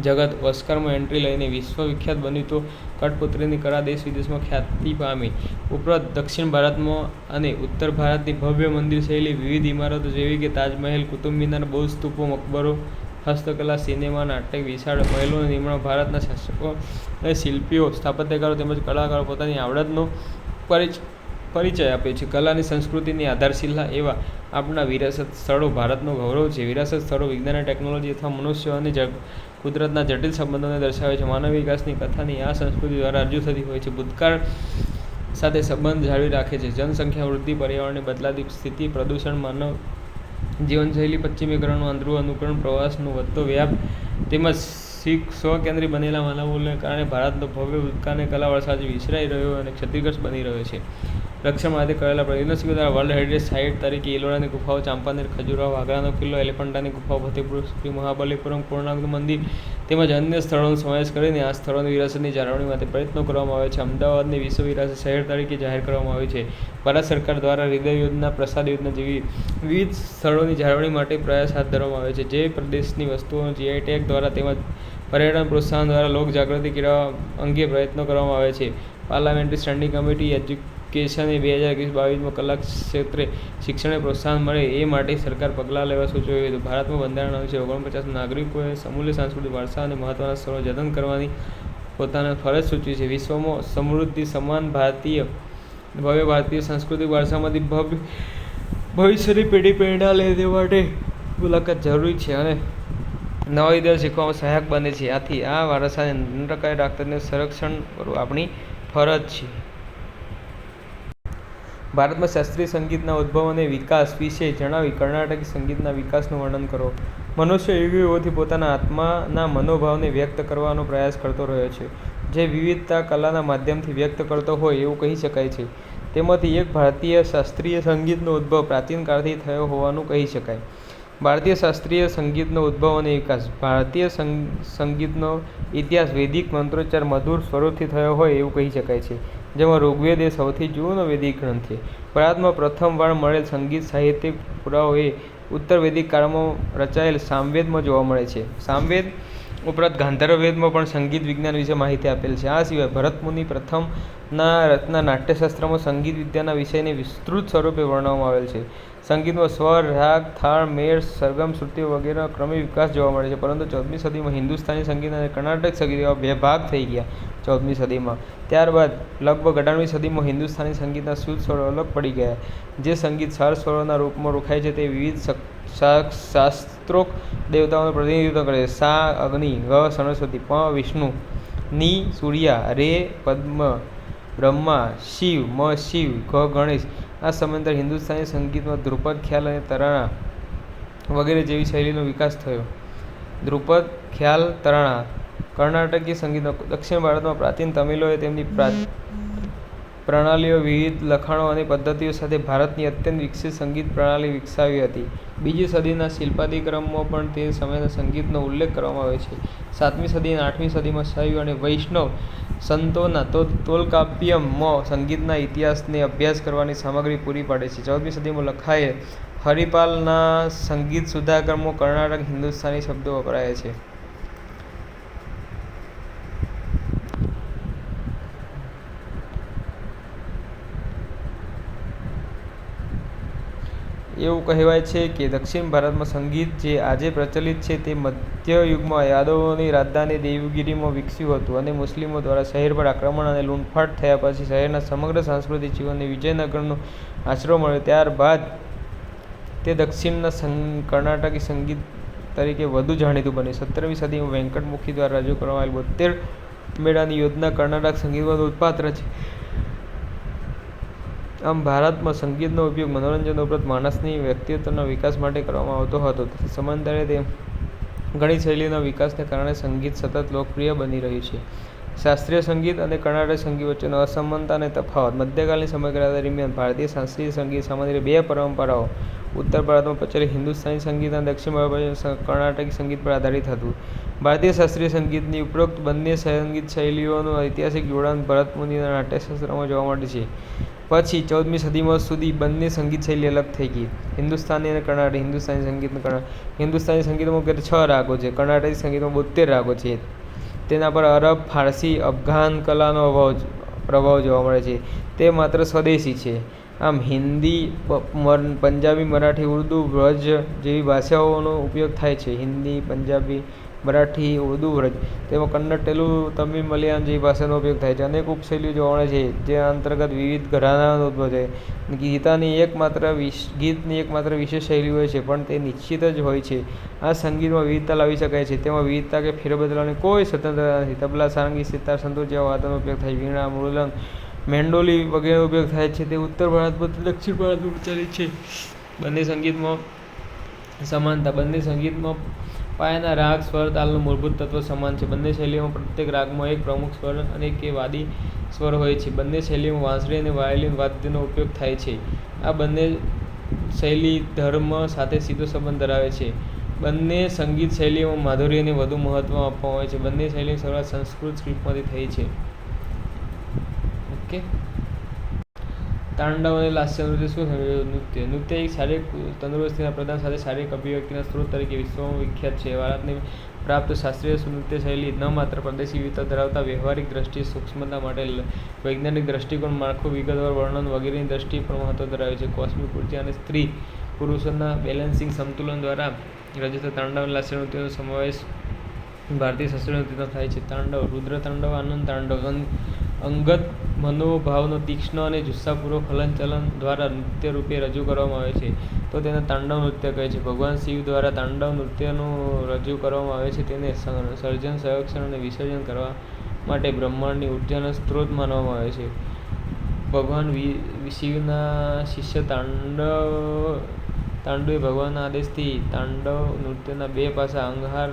જગત ઓસ્કારમાં એન્ટ્રી લઈને વિશ્વવિખ્યાત બન્યું તો કઠપુતળીની કળા દેશ વિદેશમાં ખ્યાતિ પામી. ઉપરાંત દક્ષિણ ભારતમાં અને ઉત્તર ભારતની ભવ્ય મંદિર શૈલી, વિવિધ ઇમારતો જેવી કે તાજમહેલ, કુતુબ મિનાર, બૌદ્ધ સ્તૂપો, મકબરો, હસ્તકલા, સિનેમા, નાટક, વિશાળ મહેલોનું નિર્માણ ભારતના શાસકો અને શિલ્પીઓ, સ્થાપત્યકારો તેમજ કલાકારો પોતાની આવડતનો પરિચય આપે છે. કલાની સંસ્કૃતિની આધારશિલા એવા આપણા વિરાસત સ્થળો ભારતનું ગૌરવ છે. વિરાસત સ્થળો વિજ્ઞાન અને ટેકનોલોજી અથવા મનુષ્યો અને કુદરતના જટિલ સંબંધોને દર્શાવે છે. માનવ વિકાસની કથાની આ સંસ્કૃતિ દ્વારા રજૂ થતી હોય છે. ભૂતકાળ સાથે સંબંધ જાળવી રાખે છે. જનસંખ્યા વૃદ્ધિ, પર્યાવરણની બદલાતી સ્થિતિ, પ્રદૂષણ, માનવ જીવનશૈલી, પશ્ચિમીકરણનું આંધળું અનુકરણ, પ્રવાસનો વધતો વ્યાપ તેમજ સ્વકેન્દ્રી બનેલા માનવોને કારણે ભારતનો ભવ્ય ભૂતકાળ અને કલા વારસો આજે વિસરાઈ રહ્યો અને ક્ષતિગ્રસ્ત બની રહ્યો છે. રક્ષણ માટે કરેલા યુનેસ્કો દ્વારા વર્લ્ડ હેરિટેજ સાઇટ તરીકે ઇલોરાની ગુફાઓ, ચાંપાનેર, ખજુરાહો, આગ્રાનો કિલ્લો, એલિફન્ટાની ગુફાઓ, ફતેહપુર સિક્રી, મહાબલીપુરમ, કોણાર્કનું મંદિર તેમજ અન્ય સ્થળોનો સમાવેશ કરીને આ સ્થળોની વિરાસતની જાળવણી માટે પ્રયત્નો કરવામાં આવે છે. અમદાવાદને વિશ્વ વિરાસત શહેર તરીકે જાહેર કરવામાં આવ્યું છે. ભારત સરકાર દ્વારા હૃદય યોજના, પ્રસાદ યોજના જેવી વિવિધ સ્થળોની જાળવણી માટે પ્રયાસ હાથ ધરવામાં આવે છે. જે પ્રદેશની વસ્તુઓનો જીઆઈ ટેગ દ્વારા તેમજ પર્યટન પ્રોત્સાહન દ્વારા લોક જાગૃતિ કેળવવા અંગે પ્રયત્નો કરવામાં આવે છે. પાર્લામેન્ટરી સ્ટેન્ડિંગ કમિટી એજ્યુકેશને 2021-22માં કલા ક્ષેત્રે શિક્ષણને પ્રોત્સાહન મળે એ માટે સરકાર પગલાં લેવા સૂચવ્યું હતું. ભારતમાં બંધારણ 1949 નાગરિકોએ સમૂલ્ય સાંસ્કૃતિક વારસા અને મહત્વના સ્થળો જતન કરવાની પોતાની ફરજ સૂચવી છે. વિશ્વમાં સમૃદ્ધિ સમાન ભવ્ય ભારતીય સાંસ્કૃતિક વારસામાંથી ભવિષ્યની પેઢી પ્રેરણા લે તે માટે મુલાકાત જરૂરી છે અને નવા ઇતિહાસ શીખવામાં સહાયક બને છે. આથી આ વારસાને ન ટકાવી રાખતા તેનું સંરક્ષણ કરવું આપણી ફરજ છે. ભારતમાં શાસ્ત્રીય સંગીતના ઉદ્ભવ અને વિકાસ વિશે જણાવી કર્ણાટકી સંગીતના વિકાસનું વર્ણન કરો. મનુષ્ય યુગોથી પોતાના આત્માના મનોભાવને વ્યક્ત કરવાનો પ્રયાસ કરતો રહ્યો છે, જે વિવિધતા કલાના માધ્યમથી વ્યક્ત કરતો હોય એવું કહી શકાય છે. તેમાંથી એક ભારતીય શાસ્ત્રીય સંગીતનો ઉદ્ભવ પ્રાચીન કાળથી થયો હોવાનું કહી શકાય. ભારતીય શાસ્ત્રીય સંગીતનો ઉદ્ભવ અને વિકાસ. ભારતીય સંગીતનો ઇતિહાસ વૈદિક મંત્રોચ્ચાર મધુર સ્વરૂપથી થયો હોય એવું કહી શકાય છે, જેમાં ઋગ્વેદ એ સૌથી જૂનો વૈદિક ગ્રંથ છે. ભારતમાં પ્રથમવાર મળેલ સંગીત સાહિત્યિક પુરાવો એ ઉત્તર વૈદિક કાળમાં રચાયેલ સામવેદમાં જોવા મળે છે. સામવેદ ઉપરાંત ગાંધર્વ વેદમાં પણ સંગીત વિજ્ઞાન વિશે માહિતી આપેલ છે. આ સિવાય ભરતમુનિ પ્રથમના રચના નાટ્યશાસ્ત્રમાં સંગીત વિદ્યાના વિષયને વિસ્તૃત સ્વરૂપે વર્ણવવામાં આવેલ છે. સંગીતમાં સ્વર, રાગ, થાળ, મેળ, સરગમ, શ્રુતિઓ વગેરેનો ક્રમિક વિકાસ જોવા મળે છે. પરંતુ 14મી સદીમાં હિન્દુસ્તાની સંગીત અને કર્ણાટક સંગીત એવા બે ભાગ થઈ ગયા. 14મી સદીમાં ત્યારબાદ લગભગ 18મી સદીમાં હિન્દુસ્તાની સંગીતના શુદ્ધ સ્વરો અલગ પડી ગયા. જે સંગીત સાર સ્વરોના રૂપમાં ઓળખાય છે તે વિવિધ શાસ્ત્રોક્ત દેવતાઓનું પ્રતિનિધિત્વ કરે છે. સા અગ્નિ, ગ સરસ્વતી, પ વિષ્ણુ, ની સૂર્યા, રે પદ્મ, બ્રહ્મા, શિવ, મ શિવ, ઘ ગણેશ. આ સમયાંતરે હિન્દુસ્તાની સંગીતમાં ધ્રુપદ, ખ્યાલ અને તરાણા વગેરે જેવી શૈલીનો વિકાસ થયો. ધ્રુપદ, ખ્યાલ, તરાણા. કર્ણાટકીય સંગીતમાં દક્ષિણ ભારતમાં પ્રાચીન તમિલોએ તેમની પ્રણાલીઓ, વિવિધ લખાણો અને પદ્ધતિઓ સાથે ભારતની અત્યંત વિકસિત સંગીત પ્રણાલી વિકસાવી હતી. બીજી સદીના શિલ્પાધિક્રમમાં પણ તે સમયના સંગીતનો ઉલ્લેખ કરવામાં આવ્યો છે. 7મી સદી અને 8મી સદીમાં શૈવ અને વૈષ્ણવ સંતોના તોલ્કાપ્પિયમ સંગીતના ઇતિહાસને અભ્યાસ કરવાની સામગ્રી પૂરી પાડે છે. 14મી સદીમાં લખાયેલ હરિપાલના સંગીત સુધાકરમાં કર્ણાટક હિન્દુસ્તાની શબ્દો વપરાયા છે. એવું કહેવાય છે કે દક્ષિણ ભારતમાં સંગીત જે આજે પ્રચલિત છે તે મધ્યયુગમાં યાદવોની રાજધાની દેવગિરીમાં વિકસ્યું હતું અને મુસ્લિમો દ્વારા શહેર પર આક્રમણ અને લૂંટફાટ થયા પછી શહેરના સમગ્ર સાંસ્કૃતિક જીવનને વિજયનગરનો આશરો મળ્યો. ત્યારબાદ તે દક્ષિણના કર્ણાટકી સંગીત તરીકે વધુ જાણીતું બન્યું. 17મી સદીમાં વેંકટમુખી દ્વારા રજૂ કરવામાં આવેલ 72 મેળાની યોજના કર્ણાટક સંગીતમાં નોંધપાત્ર છે. આમ ભારતમાં સંગીતનો ઉપયોગ મનોરંજન ઉપરાંત માણસની વ્યક્તિત્વના વિકાસ માટે કરવામાં આવતો હતો. સમયાંતરે તે ઘણી શૈલીઓના વિકાસને કારણે સંગીત સતત લોકપ્રિય બની રહ્યું છે. શાસ્ત્રીય સંગીત અને કર્ણાટક સંગીત વચ્ચેનો અસમાનતા અને તફાવત. મધ્યકાલીન સમયગાળા દરમિયાન ભારતીય શાસ્ત્રીય સંગીત સામાન્ય રીતે બે પરંપરાઓ, ઉત્તર ભારતમાં પ્રચલિત હિન્દુસ્તાની સંગીત અને દક્ષિણ ભારતમાં કર્ણાટકી સંગીત પર આધારિત હતું. ભારતીય શાસ્ત્રીય સંગીતની ઉપરોક્ત બંને સંગીત શૈલીઓનું ઐતિહાસિક જોડાણ ભરત મુનિના નાટ્યશાસ્ત્રમાં જોવા મળે છે. પછી 14મી સદીમાં સુધી બંને સંગીત શૈલી અલગ થઈ ગઈ. હિન્દુસ્તાની અને કર્ણાટક. હિન્દુસ્તાની સંગીતમાં હિન્દુસ્તાની સંગીતમાં મુખ્યત્વે 6 રાગો છે. કર્ણાટકી સંગીતમાં 72 રાગો છે. તેના પર અરબ, ફારસી, અફઘાન કલાનો પ્રભાવ જોવા મળે છે. તે માત્ર સ્વદેશી છે. આમ હિન્દી, પંજાબી, મરાઠી, ઉર્દૂ, વ્રજ જેવી ભાષાઓનો ઉપયોગ થાય છે. હિન્દી, પંજાબી, મરાઠી, ઉર્દૂ, વ્રજ. તેમાં કન્નડ, તેલુગુ, તમિલ, મલયાલમ જેવી ભાષાનો ઉપયોગ થાય છે. અનેક ઉપશૈલીઓ જોવા મળે છે, જે અંતર્ગત વિવિધ ઘરાનાનો ઉદ્ભવ છે. ગીતની એકમાત્ર વિશેષ શૈલી હોય છે, પણ તે નિશ્ચિત જ હોય છે. આ સંગીતમાં વિવિધતા લાવી શકાય છે. તેમાં વિવિધતા કે ફેરબદલવાની કોઈ સ્વતંત્રતા નથી. તબલા, સારંગી, સિતાર, સંતૂર જેવા વાદનનો ઉપયોગ થાય છે. વીણા, મૃદંગ, મેન્ડોલી વગેરેનો ઉપયોગ થાય છે. તે ઉત્તર ભારતમાં દક્ષિણ ભારતમાં પ્રચલિત છે. બંને સંગીતમાં સમાનતા. બંને સંગીતમાં પાયાના રાગ, સ્વર, તાલનું મૂળભૂત તત્વ સમાન છે. બંને શૈલીઓમાં પ્રત્યેક રાગમાં એક પ્રમુખ સ્વર અને કે વાદી સ્વર હોય છે. બંને શૈલીઓમાં વાંસળી અને વાયોલિન વાદ્યનો ઉપયોગ થાય છે. આ બંને શૈલી ધર્મ સાથે સીધો સંબંધ ધરાવે છે. બંને સંગીત શૈલીઓમાં માધુર્યને વધુ મહત્વ આપવામાં આવે છે. બંને શૈલીની શરૂઆત સંસ્કૃત સ્ક્રિપ્ટમાંથી થઈ છે. ઓકે. તાંડવ અને લાસ્ય નૃત્ય. શું નૃત્ય? નૃત્ય એક શારીરિક તંદુરસ્તીના પ્રદાન સાથે શારીરિક અભિવ્યક્તિના સ્ત્રોત તરીકે વિશ્વમાં વિખ્યાત છે. ભારતને પ્રાપ્ત શાસ્ત્રીય નૃત્ય શૈલી ન માત્ર પ્રાદેશિક વિવિધતા ધરાવતા વ્યવહારિક દ્રષ્ટિએ સૂક્ષ્મતા માટે વૈજ્ઞાનિક દ્રષ્ટિકોણ, માળખું, વિગતવાર વર્ણન વગેરેની દ્રષ્ટિએ પણ મહત્વ ધરાવે છે. કોસ્મિક ઉર્જા અને સ્ત્રી પુરુષોના બેલેન્સિંગ સમતુલન દ્વારા રજૂ તાંડવ અને લાસ્ય નૃત્યનો સમાવેશ ભારતીય શાસ્ત્રીય નૃત્યમાં થાય છે. તાંડવ. રુદ્ર તાંડવ, આનંદ તાંડવ અંગત મનોભાવનો તીક્ષ્ણ અને જુસ્સાપૂર્વક હલનચલન દ્વારા નૃત્ય રૂપે રજૂ કરવામાં આવે છે, તો તેને તાંડવ નૃત્ય કહે છે. ભગવાન શિવ દ્વારા તાંડવ નૃત્યનું રજૂ કરવામાં આવે છે. તેને સર્જન, સંરક્ષણ અને વિસર્જન કરવા માટે બ્રહ્માંડની ઉર્જાનો સ્ત્રોત માનવામાં આવે છે. ભગવાન શિવના શિષ્ય તાંડવે ભગવાનના આદેશથી તાંડવ નૃત્યના બે પાસા અંગહાર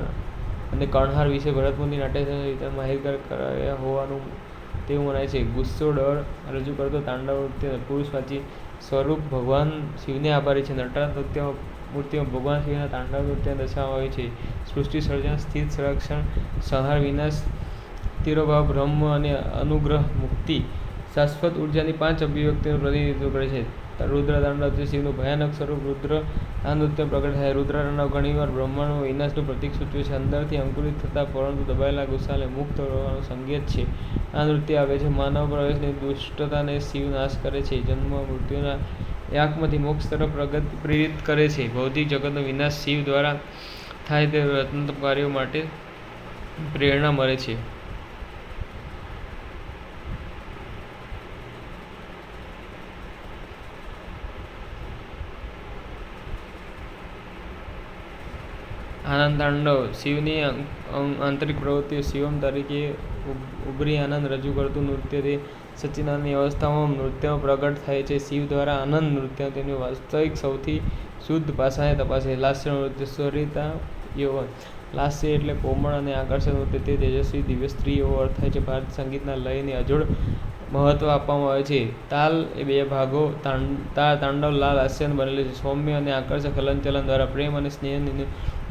અને કર્ણહાર વિશે ભરત મુનિ નાટ્યશાસ્ત્રની રીતે માહિતગાર કરાયા હોવાનું તેવું મનાય છે. ગુસ્સો, ડર રજૂ કરતો તાંડવ નૃત્ય પુરુષવાચી સ્વરૂપ ભગવાન શિવને આભારી છે. નટરાજ મૂર્તિમાં ભગવાન શિવના તાંડવ નૃત્ય દર્શાવવામાં આવ્યું છે. સૃષ્ટિ સર્જન, સ્થિતિ, સંરક્ષણ, સંહાર, વિનાશ, તિરોભાવ, બ્રહ્મ અને અનુગ્રહ, મુક્તિ, શાશ્વત ઉર્જાની 5 અભિવ્યક્તિઓનું પ્રતિનિધિત્વ કરે છે. રુદ્ર તાંડવ. શિવનું ભયાનક સ્વરૂપ રુદ્ર આ નૃત્ય પ્રગટ થાય. રુદ્ર તાંડવ ઘણીવાર બ્રહ્માંડમાં વિનાશનું પ્રતીક સૂચવે છે. અંદરથી અંકુરિત થતા પરંતુ દબાયેલા ગુસ્સાને મુક્ત કરવાનું સંકેત છે. આ નૃત્ય આવે છે માનવ પ્રવેશની દુષ્ટતાને શિવ નાશ કરે છે. જન્મ મૃત્યુના યાગમાંથી મોક્ષ તરફ પ્રેરિત કરે છે. ભૌતિક જગતનો વિનાશ શિવ દ્વારા થાય તે રત્નાત્મક કાર્યો માટે પ્રેરણા મળે છે. આનંદ તાંડવ શિવની આંતરિક પ્રવૃત્તિઓ શિવમ તરીકે ઉભરી આનંદ રજૂ કરતું નૃત્ય તે સચ્ચિદાનંદની અવસ્થામાં નૃત્યમાં પ્રગટ થાય છે. શિવ દ્વારા આનંદ નૃત્ય તેની વાસ્તવિક સૌથી શુદ્ધ પાસાને તપાસે. લાસ્ય નૃત્ય સરિતા યૌવન લાસ્ય એટલે કોમળ અને આકર્ષક નૃત્ય. તે તેજસ્વી દિવ્ય સ્ત્રી એવો અર્થ થાય છે. ભારતીય સંગીતના લયને અજોડ મહત્વ આપવામાં આવે છે. તાલ એ બે ભાગો તાંડવ લાલ હાસ્યથી બનેલું છે. સૌમ્ય અને આકર્ષક હલનચલન દ્વારા પ્રેમ અને સ્નેહ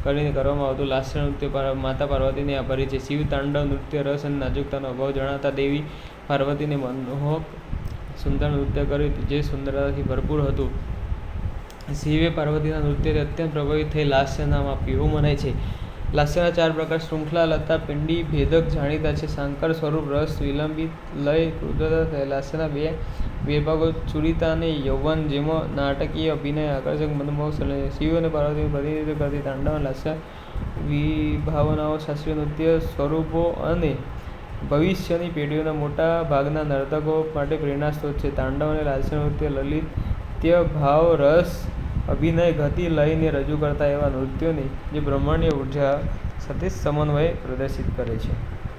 કરીને કરવામાં આવતું લાસ્ય નૃત્ય માતા પાર્વતીને આભારી છે. શિવ તાંડવ નૃત્ય રસ અને નાજુકતાનો અભાવ જણાતા દેવી પાર્વતીને મનમોહક સુંદર નૃત્ય કર્યું જે સુંદરતાથી ભરપૂર હતું. શિવે પાર્વતીના નૃત્યથી અત્યંત પ્રભાવિત થઈ લાસ્ય નામ આપ્યું એવું મનાય છે. લાસ્યના 4 પ્રકાર શૃંખલા, લતા, પિંડી, ભેદક જાણીતા છે. સાંકર, સ્વરૂપ, રસ, વિલંબિત, લય, ક્રુરતા. લાસ્યના 2 વિભાગો ચુરિતા અને યૌવન જેમાં નાટકીય અભિનય, આકર્ષક મનમોહક સૌંદર્ય. શિવ અને પાર્વતીનું પ્રતિનિધિત્વ કરતી તાંડવ અને લાસ્ય વિભાવનાઓ શાસ્ત્રીય નૃત્ય સ્વરૂપો અને ભવિષ્યની પેઢીઓના મોટા ભાગના નર્તકો માટે પ્રેરણાસ્ત્રોત છે. તાંડવ અને લાસ્ય નૃત્ય લલિત્ય, ભાવ, રસ, અભિનય, ગતિ, લયને રજૂ કરતા એવા નૃત્યોને જે બ્રહ્માંડીય ઊર્જા સાથે સમન્વય પ્રદર્શિત કરે છે.